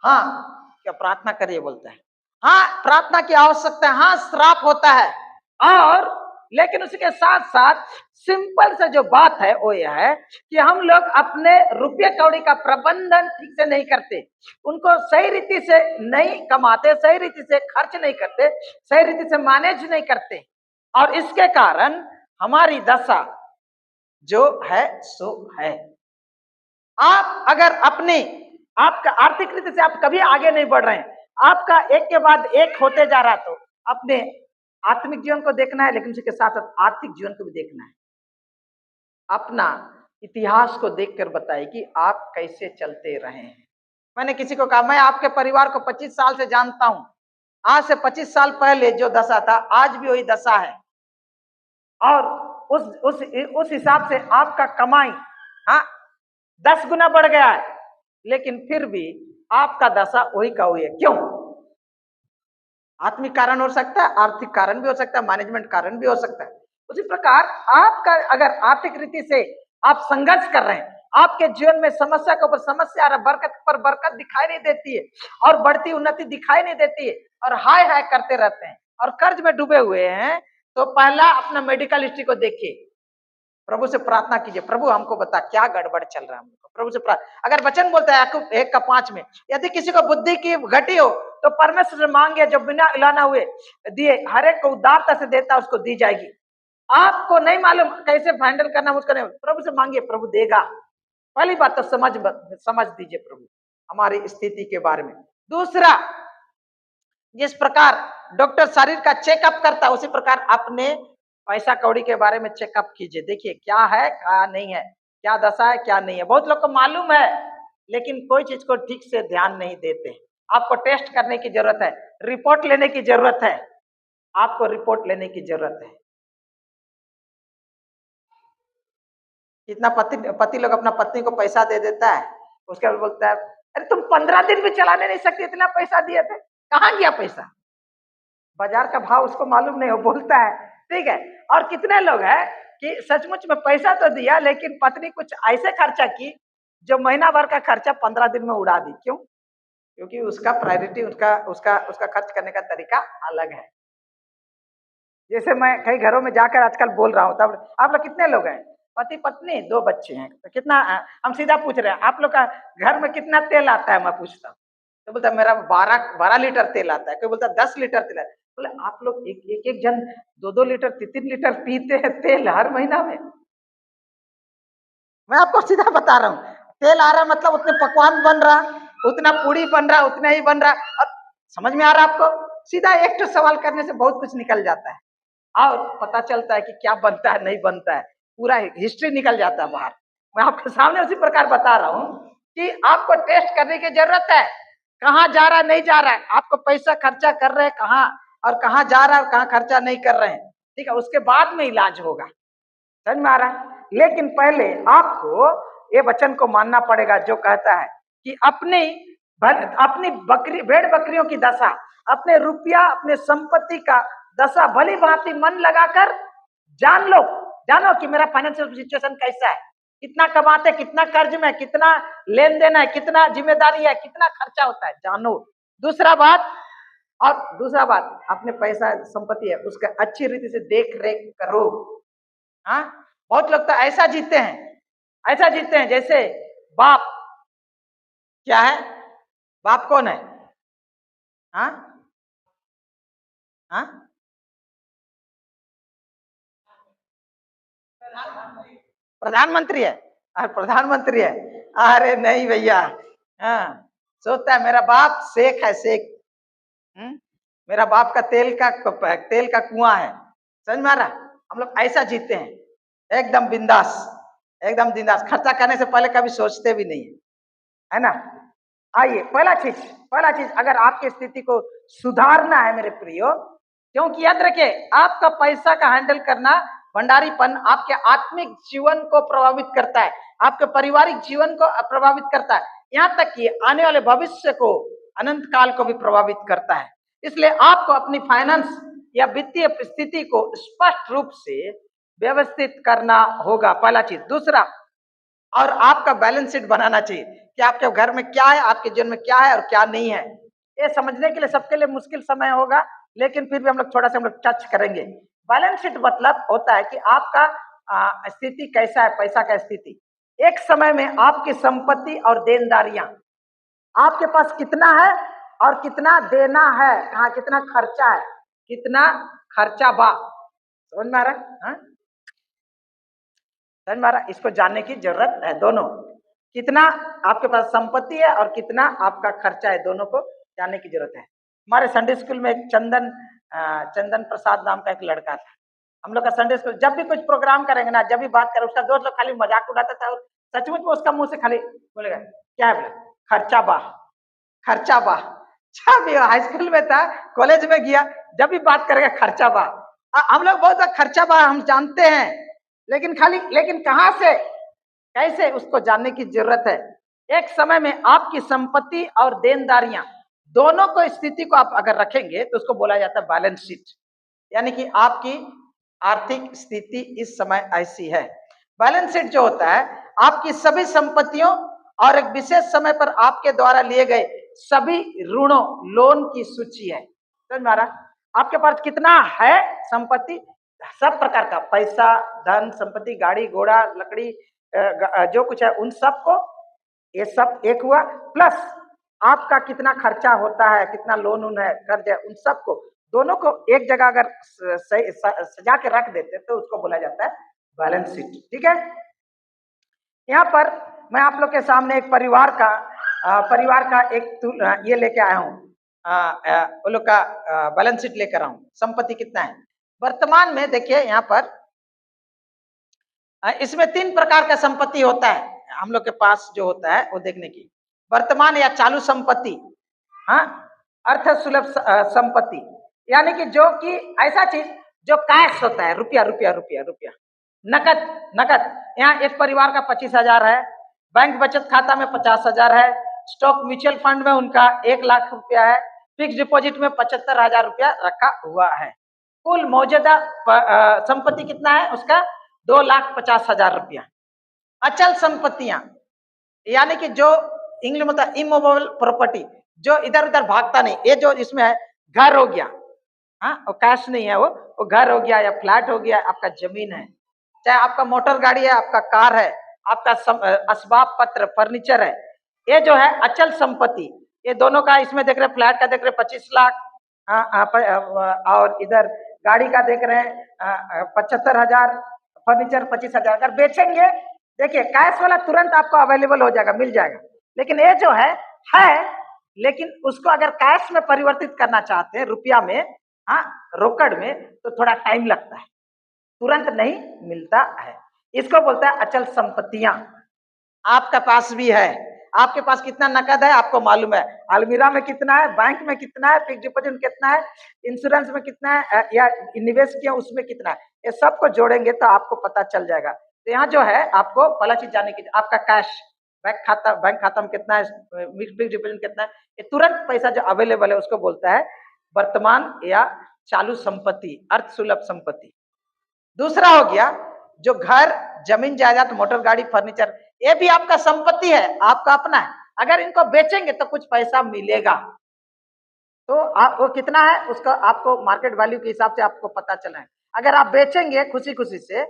हाँ, क्या प्रार्थना करिए बोलता है, हाँ प्रार्थना की आवश्यकता है, हाँ श्राप होता है, और लेकिन उसके साथ साथ सिंपल से जो बात है वो यह है कि हम लोग अपने रुपये कौड़ी का प्रबंधन ठीक से नहीं करते, उनको सही रीति से नहीं कमाते, सही रीति से खर्च नहीं करते, सही रीति से मैनेज नहीं करते, और इसके कारण हमारी दशा जो है सो है। आप अगर अपने आपका आर्थिक रीति से आप कभी आगे नहीं बढ़ रहे हैं, आपका एक के बाद एक होते जा रहा, तो अपने आत्मिक जीवन को देखना है, लेकिन उसके साथ साथ आर्थिक जीवन को भी देखना है। अपना इतिहास को देखकर बताइए कि आप कैसे चलते रहे हैं। मैंने किसी को कहा, मैं आपके परिवार को 25 साल से जानता हूं, आज से 25 साल पहले जो दशा था आज भी वही दशा है, और उस हिसाब से आपका कमाई 10 गुना बढ़ गया है, लेकिन फिर भी आपका दशा वही का वही है। क्यों? आत्मिक कारण हो सकता है, आर्थिक कारण भी हो सकता है, मैनेजमेंट कारण भी हो सकता है। उसी प्रकार आपका अगर आर्थिक रीति से आप संघर्ष कर रहे हैं, आपके जीवन में समस्या के ऊपर समस्या आ रहा, बरकत पर बरकत दिखाई नहीं देती है, और बढ़ती उन्नति दिखाई नहीं देती है, और हाय हाय करते रहते हैं और कर्ज में डूबे हुए हैं, तो पहला अपना मेडिकल हिस्ट्री को देखिए, प्रभु से प्रार्थना कीजिए, प्रभु हमको बता क्या गड़बड़ चल रहा है हमको, प्रभु से प्रार्थना। अगर वचन बोलता है याकूब 1:5 में, यदि किसी को बुद्धि की घटी हो तो परमेश्वर से मांगे, जो बिना इलाना हुए दिए, हर एक को उदारता से देता उसको दी जाएगी। आपको नहीं मालूम कैसे हैंडल करना, मुझको नहीं, प्रभु से मांगिए, प्रभु देगा। पहली बात तो समझ दीजिए प्रभु हमारी स्थिति के बारे में। दूसरा, जिस प्रकार डॉक्टर शरीर का चेकअप करता है, उसी प्रकार अपने पैसा कौड़ी के बारे में चेकअप कीजिए, देखिए क्या है क्या नहीं है, क्या दशा है क्या नहीं है। बहुत लोग को मालूम है लेकिन कोई चीज को ठीक से ध्यान नहीं देते। आपको टेस्ट करने की जरूरत है, रिपोर्ट लेने की जरूरत है, आपको रिपोर्ट लेने की जरूरत है। कितना पति लोग अपना पत्नी को पैसा दे देता है, उसके बाद बोलता है अरे तुम 15 दिन भी चलाने नहीं सकती, इतना पैसा दिए थे, कहाँ गया पैसा? बाजार का भाव उसको मालूम नहीं हो, बोलता है ठीक है। और कितने लोग हैं कि सचमुच में पैसा तो दिया लेकिन पत्नी कुछ ऐसे खर्चा की जो महीना भर का खर्चा 15 दिन में उड़ा दी। क्यों? क्योंकि उसका प्रायोरिटी, उसका उसका उसका खर्च करने का तरीका अलग है। जैसे मैं कई घरों में जाकर आजकल बोल रहा हूँ, तब आप लोग कितने लोग हैं? पति पत्नी 2 बच्चे हैं, तो कितना, हम सीधा पूछ रहे हैं आप लोग का घर में कितना तेल आता है, मैं पूछता हूँ तो बोलता मेरा 12 लीटर तेल आता है, कोई बोलता 10 लीटर तेल। बोले आप लोग एक जन 2 लीटर 3 लीटर पीते हैं तेल हर महीना में। मैं आपको सीधा बता रहा हूँ, तेल आ रहा मतलब उतने पकवान बन रहा, उतना पूड़ी बन रहा, उतना ही बन रहा। और समझ में आ रहा आपको? सीधा एक सवाल करने से बहुत कुछ निकल जाता है, और पता चलता है कि क्या बनता है नहीं बनता है, पूरा हिस्ट्री निकल जाता है बाहर। मैं आपके सामने उसी प्रकार बता रहा हूँ कि आपको टेस्ट करने की जरूरत है, कहाँ जा रहा नहीं जा रहा है, आपको पैसा खर्चा कर रहे हैं कहाँ, और कहाँ जा रहा है और कहाँ खर्चा नहीं कर रहे हैं, ठीक है, उसके बाद में इलाज होगा। समझ में आ रहा है? लेकिन पहले आपको ये वचन को मानना पड़ेगा जो कहता है कि अपनी भेड़ बकरियों की दशा, अपने रुपया अपने संपत्ति का दशा भली भांति मन लगाकर जानो कि मेरा फाइनेंशियल सिचुएशन कैसा है, कितना कमाते, कितना कर्ज में, कितना लेन देन है, कितना जिम्मेदारी है, कितना खर्चा होता है, जानो। दूसरा बात अपने पैसा संपत्ति है उसका अच्छी रीति से देख रेख करो। हाँ, बहुत लोग तो ऐसा जीते हैं जैसे बाप क्या है, बाप कौन है? हाँ हाँ, प्रधानमंत्री है, प्रधानमंत्री है। अरे नहीं भैया, हाँ, सोचता है मेरा बाप शेख है, शेख। मेरा बाप का तेल का कुआं है। समझ में आ रहा? हम लोग ऐसा जीते हैं, एकदम बिंदास, एकदम बिंदास, खर्चा करने से पहले कभी सोचते भी नहीं है ना। आइए, पहला चीज अगर आपकी स्थिति को सुधारना है मेरे प्रियो, क्योंकि याद रखिए, आपका पैसा का हैंडल करना, भंडारीपन आपके आत्मिक जीवन को प्रभावित करता है, आपके पारिवारिक जीवन को प्रभावित करता है, यहाँ तक कि आने वाले भविष्य को, अनंत काल को भी प्रभावित करता है। इसलिए आपको अपनी फाइनेंस या वित्तीय स्थिति को स्पष्ट रूप से व्यवस्थित करना होगा, पहला चीज। दूसरा, और आपका बैलेंस शीट बनाना चाहिए कि आपके घर में क्या है, आपके जीवन में क्या है और क्या नहीं है। ये समझने के लिए सबके लिए मुश्किल समय होगा, लेकिन फिर भी हम लोग थोड़ा सा टच करेंगे। बैलेंस शीट मतलब होता है कि आपका स्थिति कैसा है, पैसा का स्थिति। एक समय में आपकी संपत्ति और देनदारियां, आपके पास कितना है और कितना देना है, कहाँ कितना खर्चा है, कितना खर्चा बा, समझ में आ रहा है? समझ में आ रहा है? इसको जानने की जरूरत है। दोनों, कितना आपके पास संपत्ति है और कितना आपका खर्चा है, दोनों को जानने की जरूरत है। हमारे संडे स्कूल में एक चंदन प्रसाद नाम का एक लड़का था। हम लोग का संडे स्कूल जब भी कुछ प्रोग्राम करेंगे ना, जब भी बात करें, उसका दोस्त लोग खाली मजाक उड़ाता था और सचमुच में उसका मुंह से खाली बोलेगा, क्या है बोले, खर्चा बा, खर्चा बा। जब हाई स्कूल में था, कॉलेज में गया, जब भी बात करेगा खर्चा बा। हम लोग बहुत खर्चा बा हम जानते हैं, लेकिन कहां से, कैसे, उसको जानने की जरूरत है। एक समय में आपकी संपत्ति और देनदारियां दोनों को स्थिति को आप अगर रखेंगे तो उसको बोला जाता है बैलेंस शीट, यानी कि आपकी आर्थिक स्थिति इस समय ऐसी है। बैलेंस शीट जो होता है आपकी सभी संपत्तियों और एक विशेष समय पर आपके द्वारा लिए गए सभी ऋणों, लोन की सूची है। समझ में आ रहा? आपके पास कितना है संपत्ति, सब प्रकार का पैसा, धन संपत्ति, गाड़ी घोड़ा, लकड़ी, जो कुछ है, उन सब को, ये सब एक हुआ, प्लस आपका कितना खर्चा होता है, कितना लोन उन है, कर्ज है, उन सब को, दोनों को एक जगह अगर सजा के रख देते तो उसको बोला जाता है बैलेंस शीट। ठीक है, यहाँ पर मैं आप लोग के सामने एक परिवार का एक ये लेके आया हूँ, वो लोग का बैलेंस शीट लेकर आऊं। संपत्ति कितना है वर्तमान में, देखिए यहाँ पर इसमें 3 प्रकार का संपत्ति होता है हम लोग के पास, जो होता है वो देखने की। वर्तमान या चालू संपत्ति, हाँ, अर्थ सुलभ संपत्ति, यानी कि जो कि ऐसा चीज जो कैश होता है, रुपया रुपया रुपया रुपया, नकद। यहाँ एक परिवार का 25,000 है, बैंक बचत खाता में 50,000 है, स्टॉक म्यूचुअल फंड में उनका 1 लाख रुपया है, फिक्स डिपॉजिट में 75,000 रुपया रखा हुआ है। कुल मौजूदा संपत्ति कितना है उसका, 2,50,000 रुपया। अचल संपत्तियां, यानी कि जो इंग्लिश में होता है इमूवेबल प्रॉपर्टी, जो इधर उधर भागता नहीं, ये जो इसमें है, घर हो गया, हाँ, वो कैश नहीं है, वो घर हो गया या फ्लैट हो गया, आपका जमीन है, चाहे आपका मोटर गाड़ी है, आपका कार है, आपका असबाब पत्र फर्नीचर है, ये जो है अचल संपत्ति। ये दोनों का इसमें देख रहे, फ्लैट का देख रहे 25 लाख, और इधर गाड़ी का देख रहे हैं 75,000, फर्नीचर 25,000। अगर बेचेंगे, देखिए कैश वाला तुरंत आपको अवेलेबल हो जाएगा, मिल जाएगा, लेकिन ये जो है लेकिन उसको अगर कैश में परिवर्तित करना चाहते हैं, रुपया में, हाँ, रोकड़ में, तो थोड़ा टाइम लगता है, तुरंत नहीं मिलता है। इसको बोलता है अचल संपत्तियां। आपका पास भी है, आपके पास कितना नकद है आपको मालूम है, अलमीरा में कितना है, बैंक में कितना है, फिक्स डिपॉजिट में कितना है, इंश्योरेंस में कितना है, या निवेश किया उसमें कितना है, ये सबको जोड़ेंगे तो आपको पता चल जाएगा। तो यहाँ जो है आपको पहला चीज जानने की, आपका कैश बैंक खाता में कितना है, फिक्स डिपॉजिट कितना है, ये तुरंत पैसा जो अवेलेबल है उसको बोलता है वर्तमान या चालू संपत्ति, अर्थ सुलभ संपत्ति। दूसरा हो गया जो घर, जमीन जायदाद, मोटर गाड़ी, फर्नीचर, ये भी आपका संपत्ति है, आपका अपना है। अगर इनको बेचेंगे तो कुछ पैसा मिलेगा, तो आप वो कितना है उसका आपको मार्केट वैल्यू के हिसाब से आपको पता चला है। अगर आप बेचेंगे खुशी खुशी से,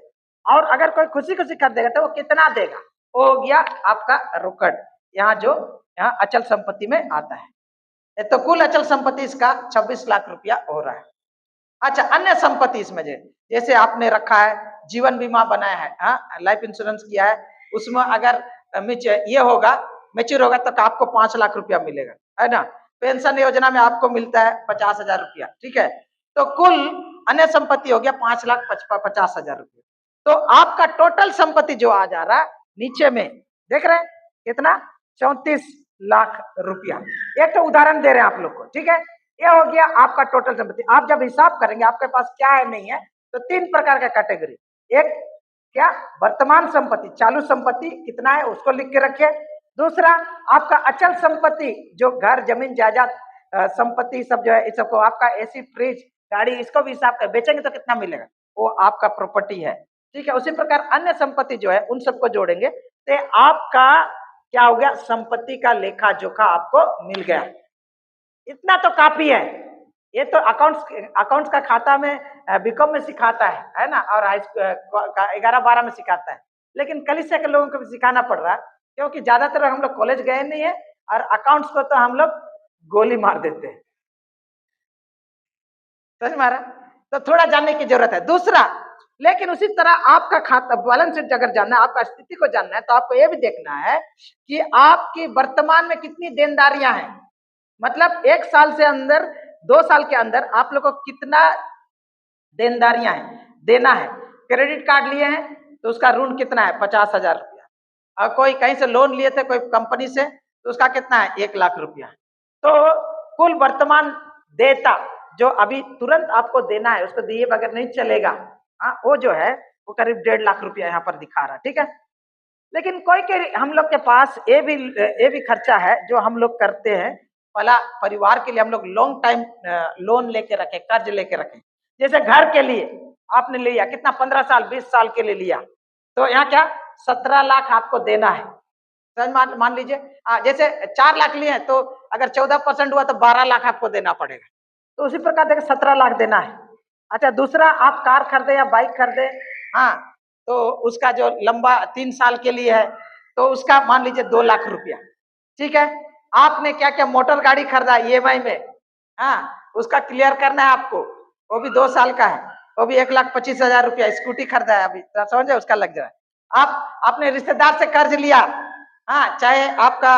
और अगर कोई खुशी खुशी कर देगा तो वो कितना देगा, वो हो गया आपका रोकड़, यहाँ अचल संपत्ति में आता है। तो कुल अचल संपत्ति इसका 26 लाख रुपया हो रहा है। अच्छा, अन्य संपत्ति इसमें जैसे आपने रखा है, जीवन बीमा बनाया है, हाँ, लाइफ इंश्योरेंस किया है, उसमें अगर ये होगा, मैच्योर होगा तो आपको 5 लाख रुपया मिलेगा, है ना। पेंशन योजना में आपको मिलता है 50,000 रुपया, ठीक है। तो कुल अन्य संपत्ति हो गया 5,50,000 रुपया। तो आपका टोटल संपत्ति जो आ जा रहा है नीचे में, देख रहे हैं कितना, 34 लाख रुपया। एक तो उदाहरण दे रहे हैं आप लोग को, ठीक है। ये हो गया आपका टोटल संपत्ति। आप जब हिसाब करेंगे आपके पास क्या है नहीं है, तो 3 प्रकार का कैटेगरी। एक क्या, वर्तमान संपत्ति, चालू संपत्ति कितना है उसको लिख के रखिए। दूसरा आपका अचल संपत्ति, जो घर जमीन जायदाद संपत्ति सब जो है, इस सबको आपका एसी फ्रिज गाड़ी, इसको भी हिसाब कर बेचेंगे तो कितना मिलेगा, वो आपका प्रॉपर्टी है, ठीक है। उसी प्रकार अन्य संपत्ति जो है उन सबको जोड़ेंगे तो आपका क्या हो गया, संपत्ति का लेखा जोखा आपको मिल गया। इतना तो काफी है। ये तो अकाउंट्स का खाता में बीकॉम में सिखाता है ना, और हाई 11-12 में सिखाता है, लेकिन कलिसिया के लोगों को भी सिखाना पड़ रहा है, क्योंकि ज्यादातर हम लोग कॉलेज गए नहीं है, और अकाउंट्स को तो हम लोग गोली मार देते हैं, समझ में आ रहा है? तो थोड़ा जानने की जरूरत है। दूसरा, लेकिन उसी तरह आपका खाता बैलेंस शीट अगर जानना है, आपका स्थिति को जानना है, तो आपको यह भी देखना है कि आपकी वर्तमान में कितनी देनदारियां हैं। मतलब 1 साल से अंदर, 2 साल के अंदर आप लोग को कितना देनदारियां हैं, देना है। क्रेडिट कार्ड लिए हैं तो उसका ऋण कितना है, 50,000 रुपया। और कोई कहीं से लोन लिए थे कोई कंपनी से, तो उसका कितना है, 1 लाख रुपया। तो कुल वर्तमान देयता जो अभी तुरंत आपको देना है, उसको दिए बगैर नहीं चलेगा, हाँ, वो जो है वो करीब 1.5 लाख रुपया यहाँ पर दिखा रहा है, ठीक है। लेकिन कोई के हम लोग के पास ये भी खर्चा है जो हम लोग करते हैं। पहला, परिवार के लिए हम लोग लॉन्ग टाइम लोन लेके रखे, कर्ज लेके रखे। जैसे घर के लिए आपने लिया कितना, 15 साल 20 साल के लिए लिया, तो यहाँ क्या 17 लाख आपको देना है। मान लीजिए जैसे 4 लाख लिए हैं, तो अगर 14% हुआ तो 12 लाख आपको देना पड़ेगा। तो उसी प्रकार देखिए 17 लाख देना है। अच्छा, दूसरा, आप कार खरीदे या बाइक खरीदे, हाँ, तो उसका जो लंबा 3 साल के लिए है, तो उसका मान लीजिए 2 लाख रुपया, ठीक है। आपने क्या क्या मोटर गाड़ी खरीदा EMI में, हाँ, उसका क्लियर करना है आपको, वो भी 2 साल का है, वो भी 1,25,000 रुपया। स्कूटी खरीदा है अभी, समझे, उसका लग जाए। आप अपने रिश्तेदार से कर्ज लिया, हाँ, चाहे आपका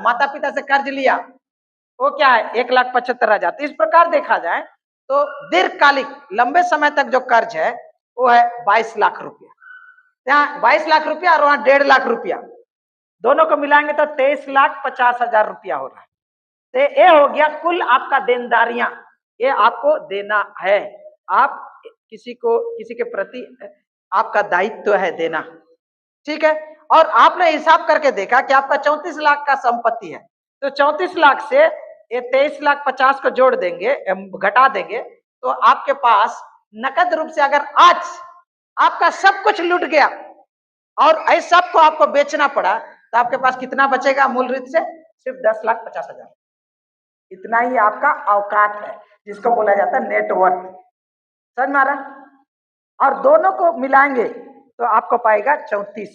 माता पिता से कर्ज लिया, वो क्या है 1,75,000। तो इस प्रकार देखा जाए तो दीर्घकालिक लंबे समय तक जो कर्ज है वो है 22 लाख रुपया। यहाँ 22 लाख रुपया और वहां 1.5 लाख रुपया, दोनों को मिलाएंगे तो 23,50,000 रुपया हो रहा है। तो ये हो गया कुल आपका देनदारियां, ये आपको देना है। आप किसी के प्रति आपका दायित्व है देना, ठीक है। और आपने हिसाब करके देखा कि आपका 34 लाख का संपत्ति है, तो 34 लाख से ये 23,50,000 को जोड़ देंगे, घटा देंगे, तो आपके पास नकद रूप से अगर आज आपका सब कुछ लूट गया और इस सब को आपको बेचना पड़ा, तो आपके पास कितना बचेगा, मूल रूप से सिर्फ 10,50,000। इतना ही आपका औकात है, जिसको बोला जाता है नेटवर्थ, समझ में आ रहा? और दोनों को मिलाएंगे तो आपको पाएगा 34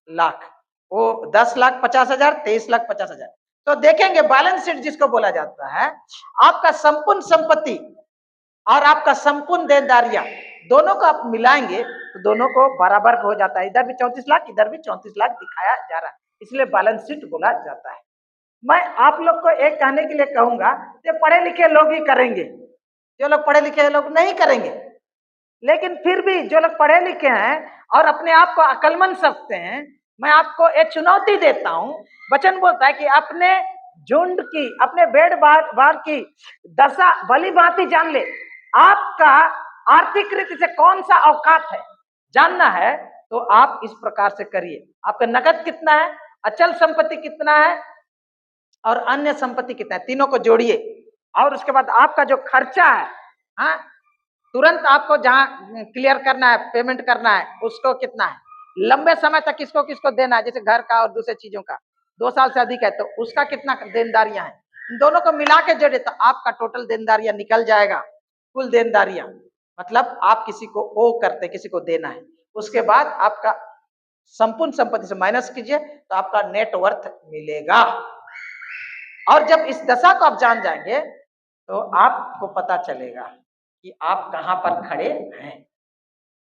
लाख। वो 10,50,000, 23,50,000। तो देखेंगे बैलेंस शीट जिसको बोला जाता है, आपका संपूर्ण संपत्ति और आपका संपूर्ण देनदारियां, दोनों को आप मिलाएंगे तो दोनों को बराबर हो जाता है। इधर भी 34 लाख, इधर भी 34 लाख दिखाया जा रहा है, इसलिए बैलेंस शीट बोला जाता है। मैं आप लोग को एक कहने के लिए कहूंगा कि पढ़े लिखे लोग ही करेंगे, जो लोग पढ़े लिखे लोग नहीं करेंगे। लेकिन फिर भी जो लोग पढ़े लिखे हैं और अपने आप को अक्लमंद समझते हैं, मैं आपको एक चुनौती देता हूं। वचन बोलता है कि अपने झुंड की, अपने भेड़ बार की दशा भली भांति जान ले। आपका आर्थिक रीति से कौन सा औकात है जानना है, तो आप इस प्रकार से करिए। आपका नकद कितना है, अचल संपत्ति कितना है और अन्य संपत्ति कितना है, तीनों को जोड़िए। और उसके बाद आपका जो खर्चा है, हाँ, तुरंत आपको जहां क्लियर करना है, पेमेंट करना है, उसको कितना है, लंबे समय तक किसको किसको देना है, जैसे घर का और दूसरे चीजों का 2 साल से अधिक है तो उसका कितना देनदारियां हैं, इन दोनों को मिला के जोड़े तो आपका टोटल देनदारियां निकल जाएगा। कुल देनदारियां मतलब आप किसी को ओ करते, किसी को देना है, उसके बाद आपका संपूर्ण संपत्ति से माइनस कीजिए तो आपका नेटवर्थ मिलेगा। और जब इस दशा को आप जान जाएंगे तो आपको पता चलेगा कि आप कहां पर खड़े हैं।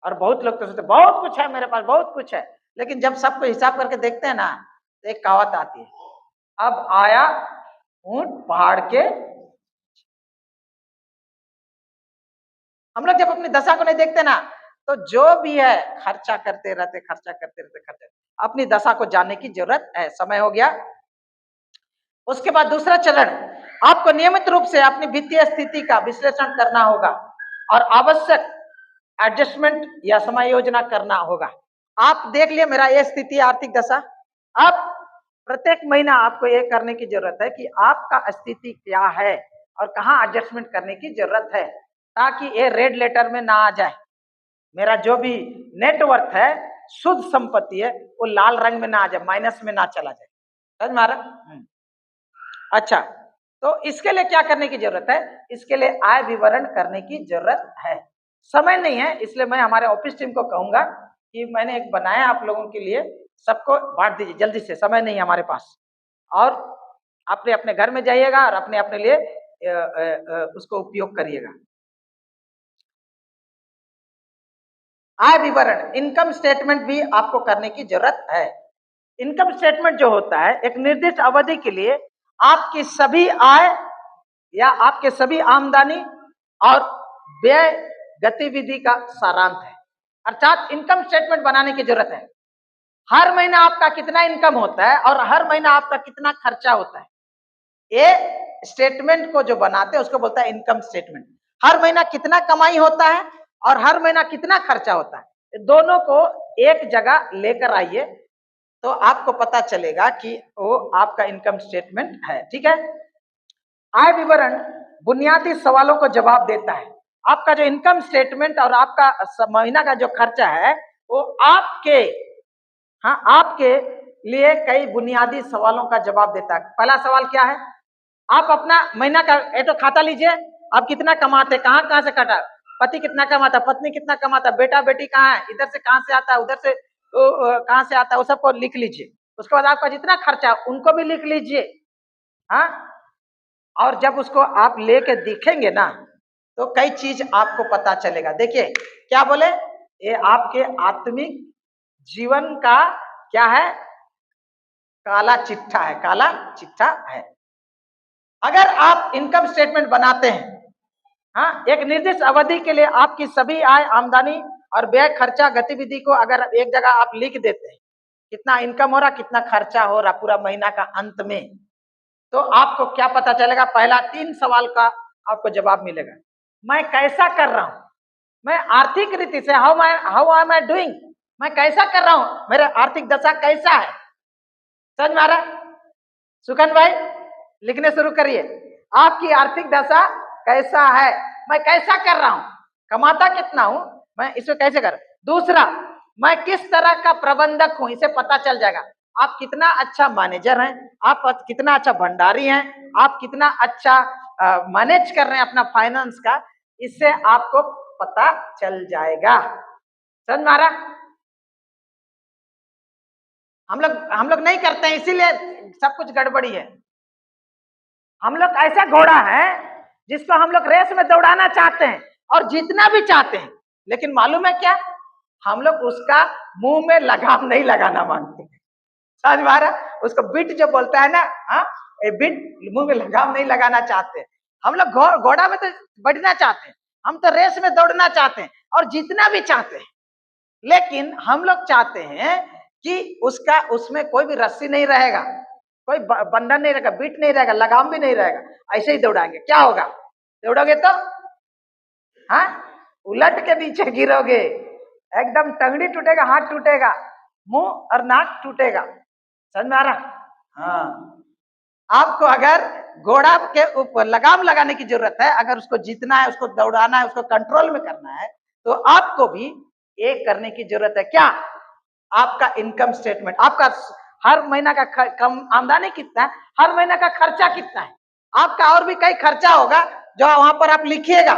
और बहुत लोग तो सोचते बहुत कुछ है मेरे पास, बहुत कुछ है, लेकिन जब सबको हिसाब करके देखते हैं ना, तो एक कहावत आती है, अब आया ऊंट पहाड़ के। हम लोग जब अपनी दशा को नहीं देखते ना, तो जो भी है खर्चा करते रहते, खर्चा करते रहते, अपनी दशा को जानने की जरूरत है। समय हो गया। उसके बाद दूसरा चरण, आपको नियमित रूप से अपनी वित्तीय स्थिति का विश्लेषण करना होगा और आवश्यक एडजस्टमेंट या समायोजना करना होगा। आप देख लिए मेरा ये स्थिति आर्थिक दशा। अब प्रत्येक महीना आपको ये करने की जरूरत है कि आपका स्थिति क्या है और कहाँ एडजस्टमेंट करने की जरूरत है, ताकि ये रेड लेटर में ना आ जाए। मेरा जो भी नेटवर्थ है, शुद्ध संपत्ति है, वो लाल रंग में ना आ जाए, माइनस में ना चला जाए। समझ में आ रहा? अच्छा, तो इसके लिए क्या करने की जरूरत है? इसके लिए आय विवरण करने की जरूरत है। समय नहीं है, इसलिए मैं हमारे ऑफिस टीम को कहूंगा कि मैंने एक बनाया आप लोगों के लिए, सबको बांट दीजिए जल्दी से, समय नहीं है हमारे पास। और अपने अपने घर में जाइएगा और अपने अपने लिए उसको उपयोग करिएगा। आय विवरण, इनकम स्टेटमेंट भी आपको करने की जरूरत है। इनकम स्टेटमेंट जो होता है, एक निर्दिष्ट अवधि के लिए आपकी सभी आय या आपके सभी आमदनी और व्यय गतिविधि का सारांश है। अर्थात इनकम स्टेटमेंट बनाने की जरूरत है। हर महीना आपका कितना इनकम होता है और हर महीना आपका कितना खर्चा होता है, ये स्टेटमेंट को जो बनाते हैं उसको बोलता है इनकम स्टेटमेंट। हर महीना कितना कमाई होता है और हर महीना कितना खर्चा होता है, दोनों को एक जगह लेकर आइए तो आपको पता चलेगा कि वो आपका इनकम स्टेटमेंट है। ठीक है। आय विवरण बुनियादी सवालों को जवाब देता है। आपका जो इनकम स्टेटमेंट और आपका महीना का जो खर्चा है, वो आपके लिए कई बुनियादी सवालों का जवाब देता है। पहला सवाल क्या है? आप अपना महीना का एक खाता लीजिए। आप कितना कमाते, कहाँ कहाँ से कटा, पति कितना कमाता, पत्नी कितना कमाता, बेटा बेटी कहाँ है, इधर से कहाँ से आता है, उधर से कहाँ से आता है, वो सबको लिख लीजिए। उसके बाद आपका जितना खर्चा उनको भी लिख लीजिए। हाँ, और जब उसको आप लेके दिखेंगे ना, तो कई चीज आपको पता चलेगा। देखिए क्या बोले, ये आपके आत्मिक जीवन का क्या है? काला चिट्ठा है, काला चिट्ठा है। अगर आप इनकम स्टेटमेंट बनाते हैं, हाँ, एक निर्दिष्ट अवधि के लिए आपकी सभी आय, आमदनी और व्यय खर्चा गतिविधि को अगर एक जगह आप लिख देते हैं, कितना इनकम हो रहा, कितना खर्चा हो रहा पूरा महीना का अंत में, तो आपको क्या पता चलेगा? पहला 3 सवाल का आपको जवाब मिलेगा। मैं कैसा कर रहा हूं, मैं आर्थिक रीति से हाउ एम आई डूइंग, मैं कैसा कर रहा हूं, मेरा आर्थिक दशा कैसा है। समझ में आ रहा? सुखन भाई लिखने शुरू करिए, आपकी आर्थिक दशा कैसा है, मैं कैसा कर रहा हूं, कमाता कितना हूं, मैं इसको कैसे कर। दूसरा, मैं किस तरह का प्रबंधक हूं, इसे पता चल जाएगा। आप कितना अच्छा मैनेजर हैं, आप कितना अच्छा भंडारी हैं, आप कितना अच्छा मैनेज कर रहे हैं अपना फाइनेंस का, इससे आपको पता चल जाएगा। समझ में आ रहा? हम लोग नहीं करते हैं, इसीलिए सब कुछ गड़बड़ी है। हम लोग ऐसा घोड़ा है जिसको हम लोग रेस में दौड़ाना चाहते हैं और जीतना भी चाहते हैं, लेकिन मालूम है क्या, हम लोग उसका मुंह में लगाम नहीं लगाना मांगते। समझ में आ रहा? उसको बिट जो बोलता है ना, हाँ, बिट मुंह में लगाम नहीं लगाना चाहते। हम लोग घोड़ा में तो बढ़ना चाहते हैं, हम तो रेस में दौड़ना चाहते हैं और जीतना भी चाहते हैं, लेकिन हम लोग चाहते हैं कि उसमें कोई भी रस्सी नहीं रहेगा, कोई बंधन नहीं रहेगा, बीट नहीं रहेगा, लगाम भी नहीं रहेगा, ऐसे ही दौड़ाएंगे। क्या होगा? दौड़ोगे तो हाँ, उलट के नीचे गिरोगे, एकदम टंगड़ी टूटेगा, हाथ टूटेगा, मुंह और नाक टूटेगा। समझ में आ रहा? हाँ, आपको अगर घोड़ा के ऊपर लगाम लगाने की जरूरत है, अगर उसको जीतना है, उसको दौड़ाना है, उसको कंट्रोल में करना है, तो आपको भी एक करने की जरूरत है। क्या? आपका इनकम स्टेटमेंट, आपका हर महीना का कम आमदनी कितना है, हर महीना का खर्चा कितना है, आपका और भी कई खर्चा होगा जो वहां पर आप लिखिएगा।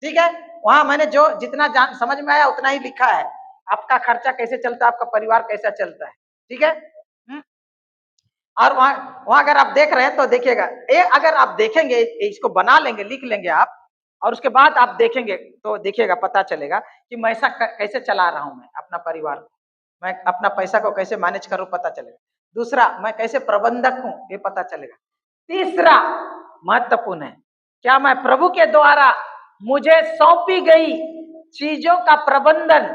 ठीक है, वहां मैंने जो जितना समझ में आया उतना ही लिखा है। आपका खर्चा कैसे चलता है, आपका परिवार कैसा चलता है। ठीक है। और वहां अगर आप देख रहे हैं तो देखिएगा, अगर आप देखेंगे, इसको बना लेंगे, लिख लेंगे आप, और उसके बाद आप देखेंगे तो देखिएगा, पता चलेगा कि मैं ऐसा कैसे चला रहा हूं, मैं अपना परिवार को, मैं अपना पैसा को कैसे मैनेज करूं, पता चलेगा। दूसरा, मैं कैसे प्रबंधक हूं, ये पता चलेगा। तीसरा महत्वपूर्ण है, क्या मैं प्रभु के द्वारा मुझे सौंपी गई चीजों का प्रबंधन,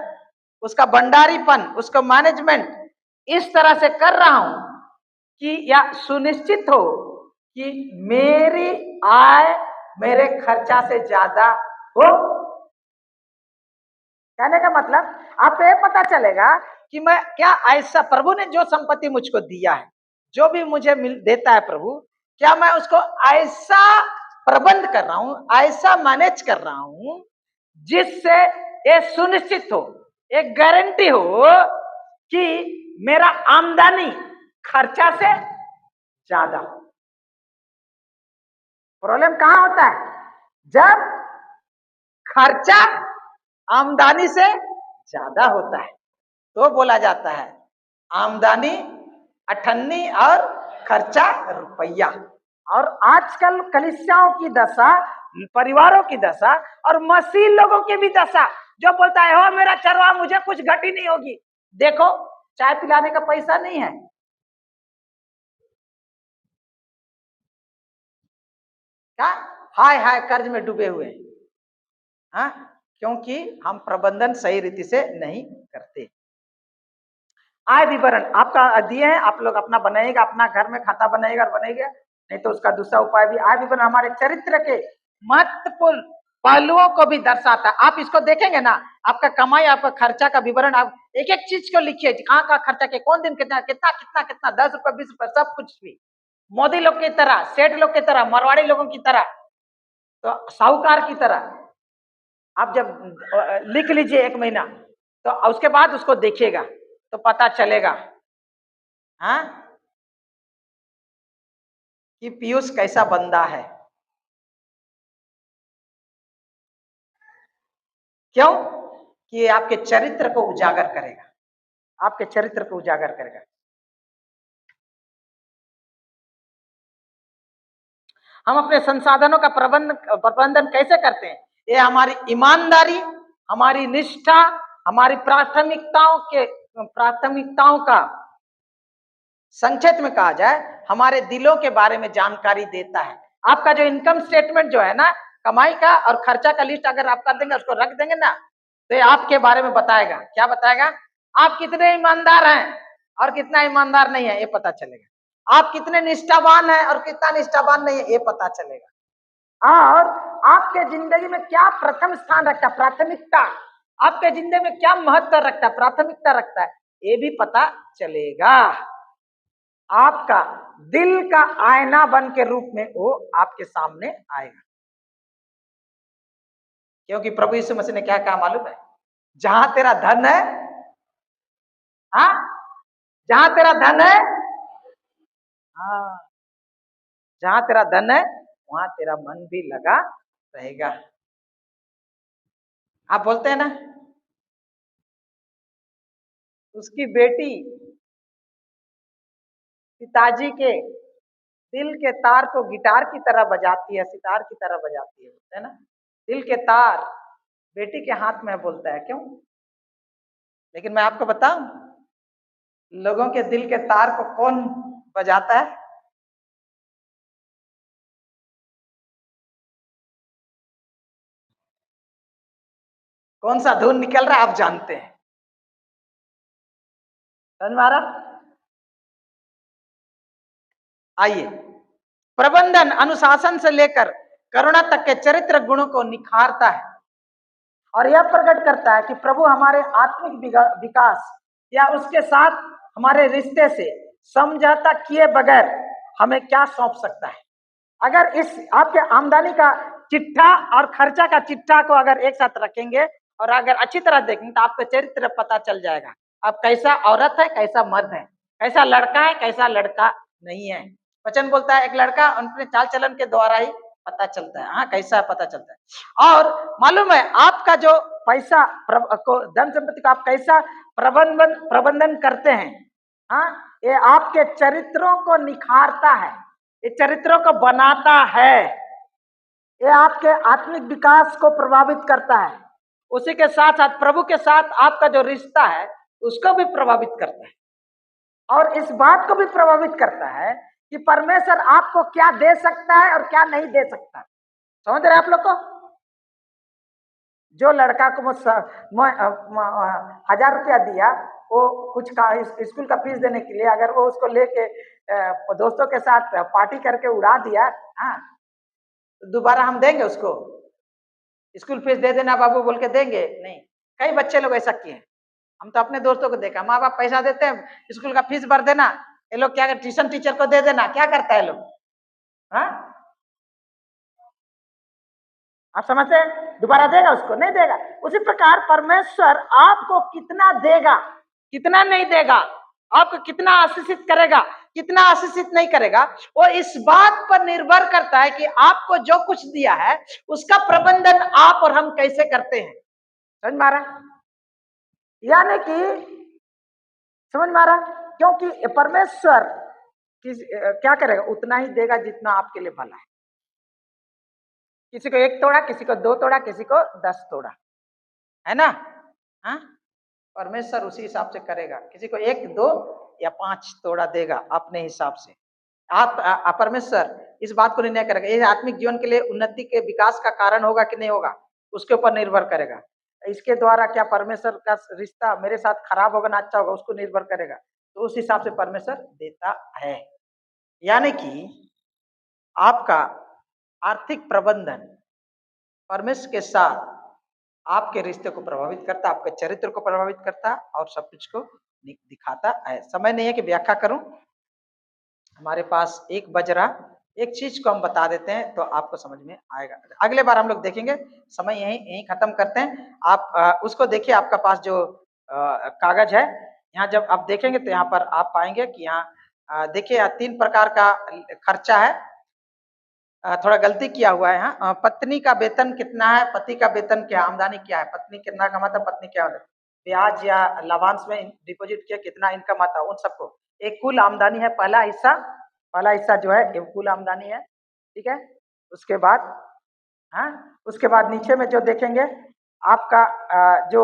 उसका भंडारीपन, उसका मैनेजमेंट इस तरह से कर रहा हूं कि या सुनिश्चित हो कि मेरी आय मेरे खर्चा से ज्यादा हो। कहने का मतलब आपको ये पता चलेगा कि मैं क्या ऐसा, प्रभु ने जो संपत्ति मुझको दिया है, जो भी मुझे देता है प्रभु, क्या मैं उसको ऐसा प्रबंध कर रहा हूं, ऐसा मैनेज कर रहा हूं जिससे ये सुनिश्चित हो, एक गारंटी हो कि मेरा आमदनी खर्चा से ज्यादा। प्रॉब्लम कहां होता है? जब खर्चा आमदनी से ज्यादा होता है तो बोला जाता है आमदनी अठन्नी और खर्चा रुपया। और आजकल कलीसियाओं की दशा, परिवारों की दशा और मसीह लोगों की भी दशा, जो बोलता है हो मेरा चरवा, मुझे कुछ घटी नहीं होगी। देखो चाय पिलाने का पैसा नहीं है, क्या हाय हाय कर्ज में डूबे हुए हैं। हाँ, क्योंकि हम प्रबंधन सही रीति से नहीं करते। आय विवरण आपका दिए हैं, आप लोग अपना बनाइएगा, अपना घर में खाता बनाइएगा और बनाइएगा। नहीं तो उसका दूसरा उपाय भी, आय विवरण हमारे चरित्र के महत्वपूर्ण पहलुओं को भी दर्शाता है। आप इसको देखेंगे ना, आपका कमाई, आपका खर्चा का विवरण, आप एक एक चीज को लिखिए, कहाँ का खर्चा के, कौन दिन कितना कितना कितना कितना, 10 रुपए 20 रुपए, सब कुछ भी। मोदी लोग की तरह, सेठ लोग की तरह, मारवाड़ी लोगों की तरह, तो साहूकार की तरह आप जब लिख लीजिए 1 महीना, तो उसके बाद उसको देखिएगा तो पता चलेगा हाँ कि पीयूष कैसा बंदा है। क्यों? कि ये आपके चरित्र को उजागर करेगा, आपके चरित्र को उजागर करेगा। हम अपने संसाधनों का प्रबंधन कैसे करते हैं? ये हमारी ईमानदारी, हमारी निष्ठा, हमारी प्राथमिकताओं का, संक्षेप में कहा जाए, हमारे दिलों के बारे में जानकारी देता है। आपका जो इनकम स्टेटमेंट जो है ना, कमाई का और खर्चा का लिस्ट अगर आप कर देंगे, उसको रख देंगे ना, तो ये आपके बारे में बताएगा। क्या बताएगा? आप कितने ईमानदार हैं और कितना ईमानदार नहीं है, ये पता चलेगा। आप कितने निष्ठावान हैं और कितना निष्ठावान नहीं है, ये पता चलेगा। और आपके जिंदगी में क्या प्रथम स्थान रखता है, प्राथमिकता, आपके जिंदगी में क्या महत्व रखता है, प्राथमिकता रखता है, ये भी पता चलेगा। आपका दिल का आईना बन के रूप में वो आपके सामने आएगा। क्योंकि प्रभु यीशु मसीह ने क्या कहा मालूम है? जहां तेरा धन है, हाँ, जहां तेरा धन है, हाँ, जहां तेरा धन है वहां तेरा मन भी लगा रहेगा। आप बोलते हैं ना, उसकी बेटी पिताजी के दिल के तार को गिटार की तरह बजाती है, सितार की तरह बजाती है, बोलते हैं ना, दिल के तार बेटी के हाथ में बोलता है। क्यों? लेकिन मैं आपको बताऊं, लोगों के दिल के तार को कौन बजाता है? कौन सा धुन निकल रहा है आप जानते हैं? समझ में आ रहा? आइए, प्रबंधन अनुशासन से लेकर करुणा तक के चरित्र गुणों को निखारता है और यह प्रकट करता है कि प्रभु हमारे आत्मिक विकास या उसके साथ हमारे रिश्ते से समझौता किए बगैर हमें क्या सौंप सकता है। अगर इस आपके आमदनी का चिट्ठा और खर्चा का चिट्ठा को अगर एक साथ रखेंगे और अगर अच्छी तरह देखेंगे तो आपका चरित्र पता चल जाएगा। अब कैसा औरत है, कैसा मर्द है, कैसा लड़का है, कैसा लड़का नहीं है। वचन बोलता है एक लड़का अपने चाल चलन के द्वारा ही पता चलता है, हाँ, कैसा पता चलता है। और मालूम है आपका जो पैसा को, धन संपत्ति का आप कैसा प्रबंधन करते हैं, हाँ, ये आपके चरित्रों को निखारता है, ये चरित्रों को बनाता है, ये आपके आत्मिक विकास को प्रभावित करता है। उसी के साथ साथ प्रभु के साथ आपका जो रिश्ता है उसको भी प्रभावित करता है और इस बात को भी प्रभावित करता है कि परमेश्वर आपको क्या दे सकता है और क्या नहीं दे सकता। समझ रहे आप लोग को? जो लड़का को मैं 1000 रुपया दिया, वो कुछ का स्कूल का फीस देने के लिए, अगर वो उसको लेके दोस्तों के साथ पार्टी करके उड़ा दिया, हाँ, तो दोबारा हम देंगे उसको? स्कूल फीस दे देना बाबू बोल के देंगे? नहीं। कई बच्चे लोग ऐसा किए हैं, हम तो अपने दोस्तों को देखा, माँ बाप पैसा देते हैं, स्कूल का फीस भर देना, ये लोग क्या, ट्यूशन टीचर को दे देना, क्या करता है लोग? हाँ, आप समझते हैं? दोबारा देगा उसको? नहीं देगा। उसी प्रकार परमेश्वर आपको कितना देगा, कितना नहीं देगा, आपको कितना आशीषित करेगा, कितना आशीषित नहीं करेगा, वो इस बात पर निर्भर करता है कि आपको जो कुछ दिया है उसका प्रबंधन आप और हम कैसे करते हैं। समझ में आ रहा? यानी कि समझ में आ रहा? क्योंकि परमेश्वर क्या करेगा, उतना ही देगा जितना आपके लिए भला है। किसी को 1 तोड़ा, किसी को 2 तोड़ा, किसी को 10 तोड़ा, है ना? हाँ, परमेश्वर उसी हिसाब से करेगा, किसी को 1, 2 या 5 तोड़ा देगा अपने हिसाब से। आप परमेश्वर इस बात को निर्णय करेगा, ये आत्मिक जीवन के लिए उन्नति के विकास का कारण होगा कि नहीं होगा, उसके ऊपर निर्भर करेगा। इसके द्वारा क्या परमेश्वर का रिश्ता मेरे साथ खराब होगा ना अच्छा होगा, उसको निर्भर करेगा। तो उस हिसाब से परमेश्वर देता है। यानी कि आपका आर्थिक प्रबंधन परमेश्वर के साथ आपके रिश्ते को प्रभावित करता, आपके चरित्र को प्रभावित करता और सब कुछ को दिखाता है। समय नहीं है कि व्याख्या करूं, हमारे पास 1 बज रहा, एक चीज को हम बता देते हैं तो आपको समझ में आएगा। अगले बार हम लोग देखेंगे, समय यहीं खत्म करते हैं। आप उसको देखिए, आपका पास जो कागज है, यहाँ जब आप देखेंगे तो यहाँ पर आप पाएंगे कि यहाँ देखिए 3 प्रकार का खर्चा है। थोड़ा गलती किया हुआ है यहाँ। पत्नी का वेतन कितना है, पति का वेतन क्या, आमदनी क्या है, पत्नी कितना कमाता, पत्नी क्या होता है, ब्याज या लाभांश में डिपॉजिट किया कितना इनकम आता है, उन सबको एक कुल आमदनी है। पहला हिस्सा जो है ये कुल आमदनी है, ठीक है। उसके बाद उसके बाद नीचे में जो देखेंगे आपका जो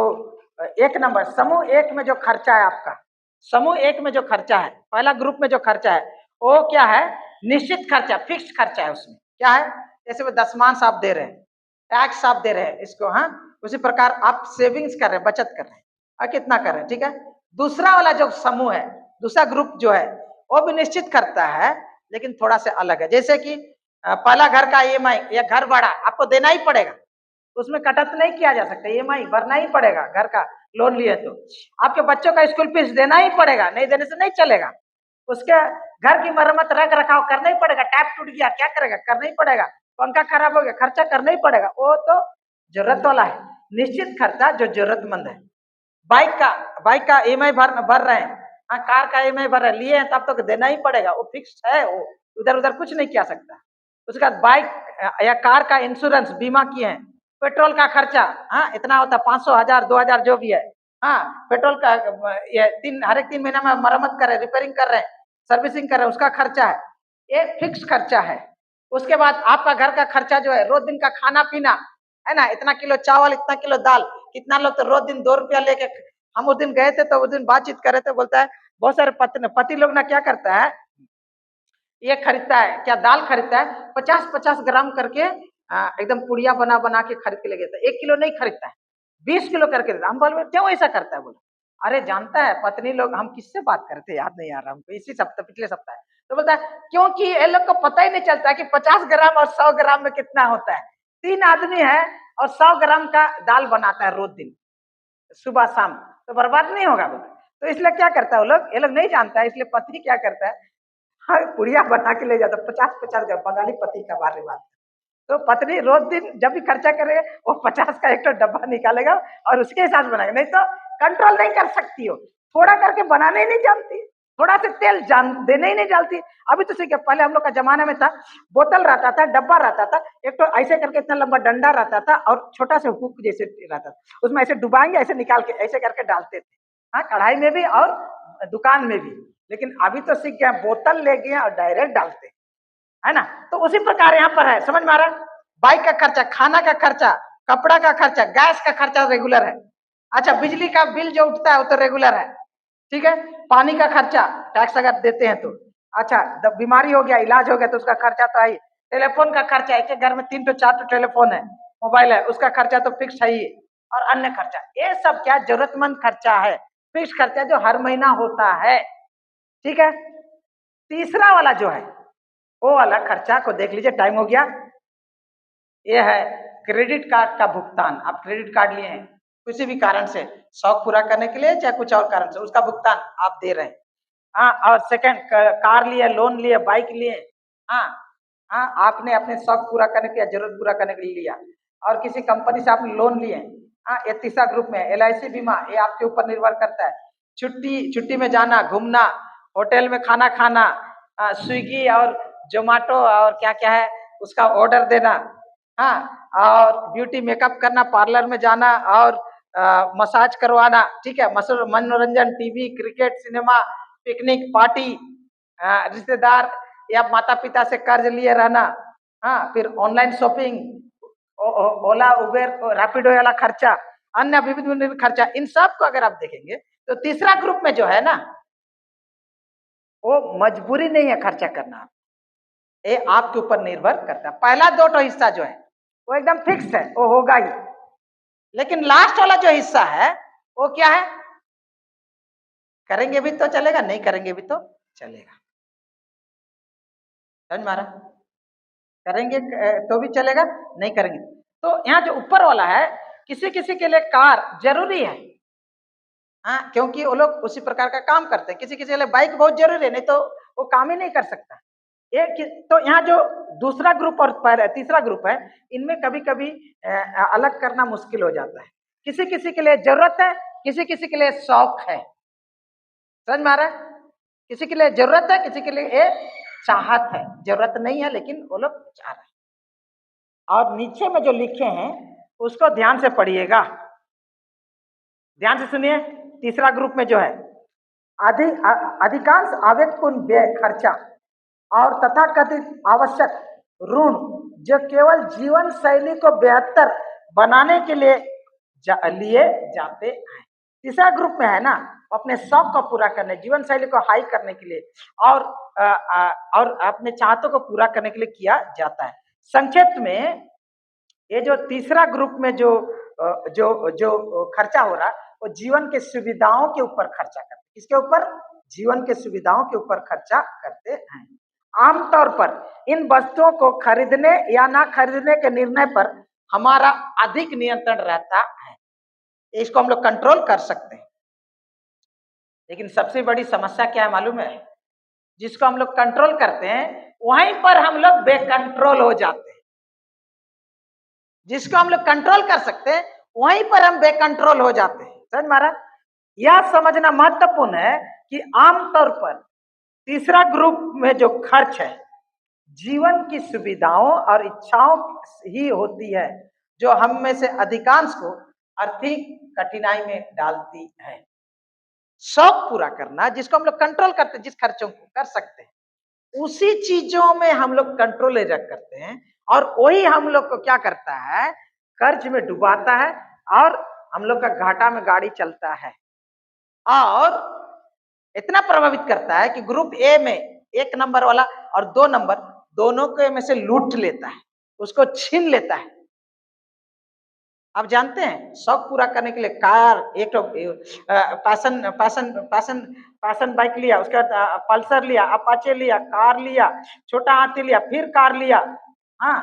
1 नंबर समूह 1 में जो खर्चा है, आपका समूह 1 में जो खर्चा है, पहला ग्रुप में जो खर्चा है वो क्या है, निश्चित खर्चा, फिक्स्ड खर्चा है। उसमें क्या है, जैसे वो दशमांश आप दे रहे हैं, टैक्स आप दे रहे हैं इसको, उसी प्रकार आप सेविंग्स कर रहे हैं, बचत कर रहे हैं, और कितना कर रहे हैं, ठीक है। दूसरा वाला जो समूह है, दूसरा ग्रुप जो है वो भी निश्चित करता है, लेकिन थोड़ा सा अलग है। जैसे कि पहला घर का EMI या घर भाड़ा आपको देना ही पड़ेगा, उसमें कटौती नहीं किया जा सकता, EMI भरना ही पड़ेगा, घर का लोन लिए तो आपके बच्चों का स्कूल फीस देना ही पड़ेगा, नहीं देने से नहीं चलेगा। उसके घर की मरम्मत रख रखाव करना ही पड़ेगा, टैप टूट गया क्या करेगा, करना ही पड़ेगा, पंखा खराब हो गया खर्चा करना ही पड़ेगा, वो तो जरूरत वाला है। निश्चित खर्चा जो जरूरतमंद है, बाइक का EMI भर रहे हैं, कार का EMI भर रहे हैं, लिए हैं तब तो देना ही पड़ेगा, वो फिक्स है, वो उधर उधर कुछ नहीं किया सकता। उसके बाद बाइक या कार का इंश्योरेंस बीमा किए हैं, पेट्रोल का खर्चा इतना होता है, 500, 1000, 2000 जो भी है, पेट्रोल का ये हर एक 3 महीना में मरम्मत कर रहे हैं, रिपेयरिंग कर रहे हैं, सर्विसिंग कर रहे हैं, उसका खर्चा है, ये फिक्स खर्चा है। उसके बाद आपका घर का खर्चा जो है, रोज दिन का खाना पीना है ना, इतना किलो चावल, इतना किलो दाल, कितना लोग तो रोज दिन 2 रुपया लेके, हम उस दिन गए थे तो उस दिन बातचीत कर रहे थे, बोलता है बहुत सारे पति लोग ना क्या करता है, ये खरीदता है क्या, दाल खरीदता है 50-50 ग्राम करके, एकदम पुड़िया बना बना के खरीद के ले गया था, 1 किलो नहीं खरीदता है, 20 किलो करके देता। हम बोले क्यों ऐसा करता है, बोला अरे जानता है पत्नी लोग, हम किससे बात कर रहे थे याद नहीं आ रहा हमको, इसी सप्ताह पिछले सप्ताह, तो बोलता है क्योंकि ये लोग को पता ही नहीं चलता कि 50 ग्राम और 100 ग्राम में कितना होता है। 3 आदमी है और 100 ग्राम का दाल बनाता है रोज दिन, सुबह शाम, तो बर्बाद नहीं होगा बोला। तो इसलिए क्या करता है वो लोग, ये लोग नहीं जानता है, इसलिए पत्नी क्या करता है, पुड़िया बना के ले जाता, 50-50 ग्राम, बंगाली पति का बारे बात। तो पत्नी रोज दिन जब भी खर्चा करेगा वो 50 का एक तो डब्बा निकालेगा और उसके हिसाब से बनाएगा, नहीं तो कंट्रोल नहीं कर सकती हो, थोड़ा करके बनाने ही नहीं जानती, थोड़ा से तेल देने ही नहीं जानती। अभी तो सीखे, पहले हम लोग का जमाना में था, बोतल रहता था, डब्बा रहता था, एक तो ऐसे करके इतना लंबा डंडा रहता था और छोटा सा हुक जैसे रहता था, उसमें ऐसे डुबाएंगे, ऐसे निकाल के ऐसे करके डालते थे, कढ़ाई में भी और दुकान में भी। लेकिन अभी तो सीख गया, बोतल ले गए और डायरेक्ट डालते, है ना। तो उसी प्रकार यहाँ पर है, समझ में आ रहा है। बाइक का खर्चा, खाना का खर्चा, कपड़ा का खर्चा, गैस का खर्चा रेगुलर है। अच्छा, बिजली का बिल जो उठता है वो तो रेगुलर है, ठीक है। पानी का खर्चा, टैक्स अगर देते हैं तो। अच्छा, बीमारी हो गया, इलाज हो गया तो उसका खर्चा तो आई। टेलीफोन का खर्चा, एक घर में 3 to 4 टेलीफोन है, मोबाइल है उसका खर्चा तो फिक्स है ही, और अन्य खर्चा, ये सब क्या जरूरतमंद खर्चा है, फिक्स खर्चा जो हर महीना होता है। ठीक है, तीसरा वाला जो है वो वाला खर्चा को देख लीजिए, टाइम हो गया। ये है क्रेडिट कार्ड का भुगतान। आप क्रेडिट कार्ड लिए हैं किसी भी कारण से, शौक पूरा करने के लिए चाहे कुछ और कारण से, उसका भुगतान आप दे रहे हैं। हाँ, और सेकंड, कार लिए, लोन लिए, बाइक लिए, हाँ हाँ, आपने अपने शौक पूरा करने के, जरूरत पूरा करने के लिए लिया, और किसी कंपनी से आपने लोन लिए। हाँ, ये तीसरा ग्रुप में LIC बीमा, ये आपके ऊपर निर्भर करता है। छुट्टी में जाना, घूमना, होटल में खाना खाना, स्विगी और जोमेटो और क्या क्या है उसका ऑर्डर देना, हाँ, और ब्यूटी मेकअप करना, पार्लर में जाना, और मसाज करवाना। ठीक है, मनोरंजन, TV, cricket, cinema, picnic, party, रिश्तेदार या माता पिता से कर्ज लिए रहना, हाँ, फिर ऑनलाइन शॉपिंग, ओला, उबेर, रैपिडो वाला खर्चा, अन्य विभिन्न खर्चा, इन सब को अगर आप देखेंगे तो तीसरा ग्रुप में जो है ना, वो मजबूरी नहीं है खर्चा करना, ये आपके ऊपर निर्भर करता है। पहला दो हिस्सा जो है वो एकदम फिक्स है, वो होगा ही, लेकिन लास्ट वाला जो हिस्सा है वो क्या है, करेंगे भी तो चलेगा, नहीं करेंगे भी तो चलेगा। समझ मारा, करेंगे तो भी चलेगा, नहीं करेंगे तो। यहाँ जो ऊपर वाला है, किसी किसी के लिए कार जरूरी है, हाँ, क्योंकि वो लोग उसी प्रकार का काम करते हैं। किसी किसी के लिए बाइक बहुत जरूरी है, नहीं तो वो काम ही नहीं कर सकता। तो यहाँ जो दूसरा ग्रुप और तीसरा ग्रुप है, इनमें कभी कभी अलग करना मुश्किल हो जाता है। किसी किसी के लिए जरूरत है, किसी किसी के लिए शौक है। समझ में आ रहा है, किसी के लिए जरूरत है, किसी के लिए चाहत है, जरूरत नहीं है लेकिन वो लोग चाह रहे हैं। और नीचे में जो लिखे हैं उसको ध्यान से पढ़िएगा, ध्यान से सुनिए। तीसरा ग्रुप में जो है अधिकांश आवेगपूर्ण व्यय, खर्चा और तथाकथित आवश्यक ऋण जो केवल जीवन शैली को बेहतर बनाने के लिए लिए जाते हैं। तीसरा ग्रुप में है ना, अपने शौक को पूरा करने, जीवन शैली को हाई करने के लिए और अपने चाहतों को पूरा करने के लिए किया जाता है। संक्षिप्त में ये जो तीसरा ग्रुप में जो जो जो खर्चा हो रहा है वो जीवन के सुविधाओं के ऊपर खर्चा करते हैं। किसके ऊपर? जीवन के सुविधाओं के ऊपर खर्चा करते हैं। आमतौर पर इन वस्तुओं को खरीदने या ना खरीदने के निर्णय पर हमारा अधिक नियंत्रण रहता है, इसको हम लोग कंट्रोल कर सकते हैं। लेकिन सबसे बड़ी समस्या क्या है मालूम है? जिसको हम लोग कंट्रोल करते हैं वहीं पर हम लोग बेकंट्रोल हो जाते हैं। जिसको हम लोग कंट्रोल कर सकते हैं वहीं पर हम बेकंट्रोल हो जाते हैं। समझ मारा? यह समझना महत्वपूर्ण है कि आमतौर पर तीसरा ग्रुप में जो खर्च है जीवन की सुविधाओं और इच्छाओं ही होती है जो हम में से अधिकांश को आर्थिक कठिनाई में डालती है। शौक पूरा करना, जिसको हम लोग कंट्रोल करते हैं, जिस खर्चों को कर सकते हैं, उसी चीजों में हम लोग कंट्रोल रख करते हैं, और वही हम लोग को क्या करता है, कर्ज में डुबाता है, और हम लोग का घाटा में गाड़ी चलता है, और इतना प्रभावित करता है कि ग्रुप ए में 1 नंबर वाला और 2 नंबर दोनों के में से लूट लेता है, उसको छीन लेता है। आप जानते हैं शौक पूरा करने के लिए कार, एक तो passion passion passion passion bike लिया, उसके बाद पल्सर लिया, अपाचे लिया, कार लिया, छोटा हाथी लिया, फिर कार लिया, हाँ,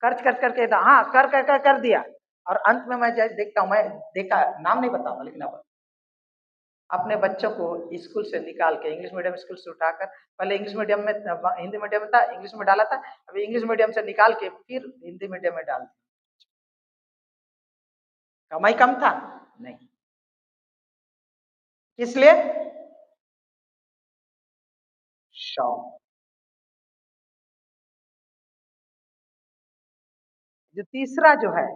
खर्च कर करके, हाँ, कर दिया, और अंत में मैं देखता हूँ, मैं देखा, नाम नहीं बताऊंगा, लेकिन अब अपने बच्चों को स्कूल से निकाल के इंग्लिश मीडियम स्कूल से उठाकर, पहले इंग्लिश मीडियम में, हिंदी मीडियम में था, इंग्लिश में डाला था, अभी इंग्लिश मीडियम से निकाल के फिर हिंदी मीडियम में डाल दिया। कमाई कम था? नहीं। इसलिए शौक। जो तीसरा जो है,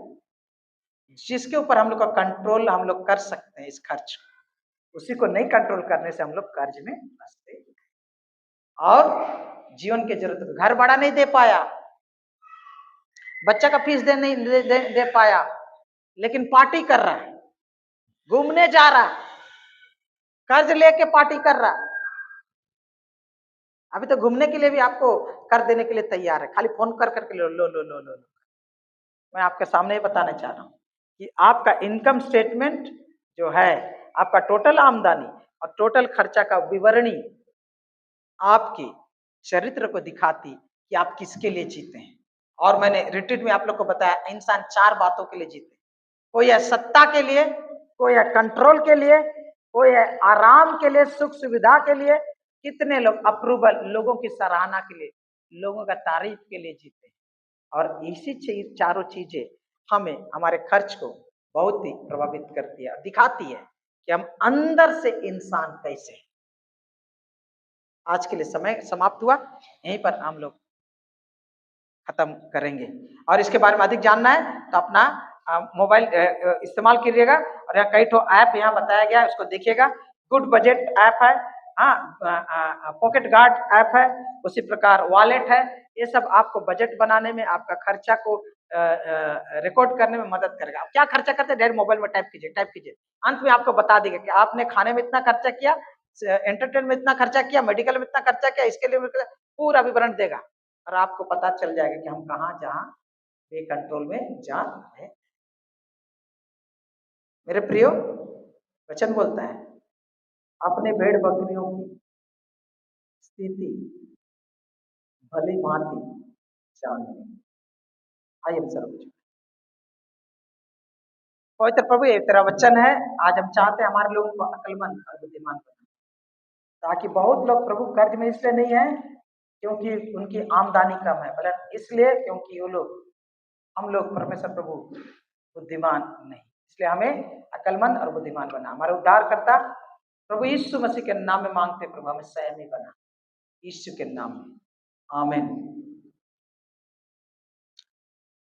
जिसके ऊपर हम लोग का कंट्रोल हम लोग कर सकते हैं इस खर्च को, उसी को नहीं कंट्रोल करने से हम लोग कर्ज में फंसते हैं। और जीवन के जरूरत, घर भाड़ा नहीं दे पाया, बच्चा का फीस नहीं दे पाया, लेकिन पार्टी कर रहा है, घूमने जा रहा है, कर्ज लेके पार्टी कर रहा है। अभी तो घूमने के लिए भी आपको कर देने के लिए तैयार है, खाली फोन कर करके लो लो लो लो लो। मैं आपके सामने ही बताना चाह रहा हूँ कि आपका इनकम स्टेटमेंट जो है, आपका टोटल आमदनी और टोटल खर्चा का विवरणी आपके चरित्र को दिखाती कि आप किसके लिए जीते हैं। और मैंने रिट्रीट में आप लोग को बताया, इंसान 4 बातों के लिए जीते। कोई है सत्ता के लिए, कोई है कंट्रोल के लिए, कोई है आराम के लिए, सुख सुविधा के लिए, कितने लोग अप्रूवल, लोगों की सराहना के लिए, लोगों का तारीफ के लिए जीते हैं। और इसी चीज, चारों चीजें हमें हमारे खर्च को बहुत ही प्रभावित करती है, दिखाती है कि हम अंदर से इंसान कैसे हैं। आज के लिए समय समाप्त हुआ, यहीं पर हम लोग खत्म करेंगे। और इसके बारे में अधिक जानना है तो अपना मोबाइल इस्तेमाल कीजिएगा, और यहाँ कई ठो ऐप यहाँ बताया गया है, उसको देखिएगा। गुड बजट ऐप है, हाँ, पॉकेट गार्ड ऐप है, उसी प्रकार वॉलेट है। ये सब आपको बजट बनाने में, आपका खर्चा को रिकॉर्ड करने में मदद करेगा। क्या खर्चा करते हैं, डायरेक्ट मोबाइल में टाइप कीजिए, अंत में आपको बता देगा कि आपने खाने में इतना खर्चा किया, एंटरटेनमेंट में इतना खर्चा किया, मेडिकल में इतना खर्चा किया, इसके लिए पूरा विवरण देगा। और आपको पता चल जाएगा कि हम कहाँ जहाँ बेकंट्रोल में जा रहे हैं। मेरे प्रियो, वचन बोलता है, अपने भेड़ बकरियों की स्थिति भली भांति जान। आइए सर, पवित्र प्रभु ये तेरा वचन है। आज हम चाहते हैं हमारे लोगों को अक्लमंद और बुद्धिमान बनाए, ताकि बहुत लोग प्रभु कर्ज में इसलिए नहीं है क्योंकि उनकी आमदनी कम है, बल्कि इसलिए क्योंकि वो लोग, हम लोग परमेश्वर प्रभु बुद्धिमान नहीं। इसलिए हमें अक्लमंद और बुद्धिमान बना। हमारे उद्धार करता प्रभु यीशु मसीह के नाम में मांगते, प्रभु हमें संयमी बना, यीशु के नाम में, आमीन।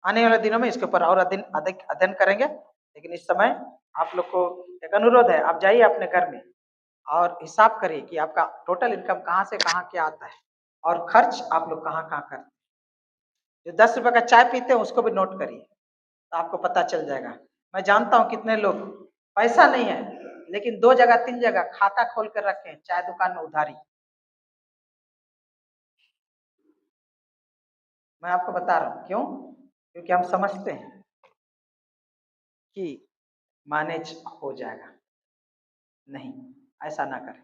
आने वाले दिनों में इसके ऊपर और अधिक अध्ययन करेंगे, लेकिन इस समय आप लोग को एक अनुरोध है, आप जाइए अपने घर में और हिसाब करिए कि आपका टोटल इनकम कहाँ से कहाँ क्या आता है, और खर्च आप लोग कहाँ कहाँ करते हैं। जो 10 रुपए का चाय पीते हैं उसको भी नोट करिए, तो आपको पता चल जाएगा। मैं जानता हूँ कितने लोग पैसा नहीं है, लेकिन 2 जगह 3 जगह खाता खोल कर रखे हैं, चाय दुकान में उधारी। मैं आपको बता रहा हूँ क्यों, क्योंकि हम समझते हैं कि मैनेज हो जाएगा। नहीं, ऐसा ना करें।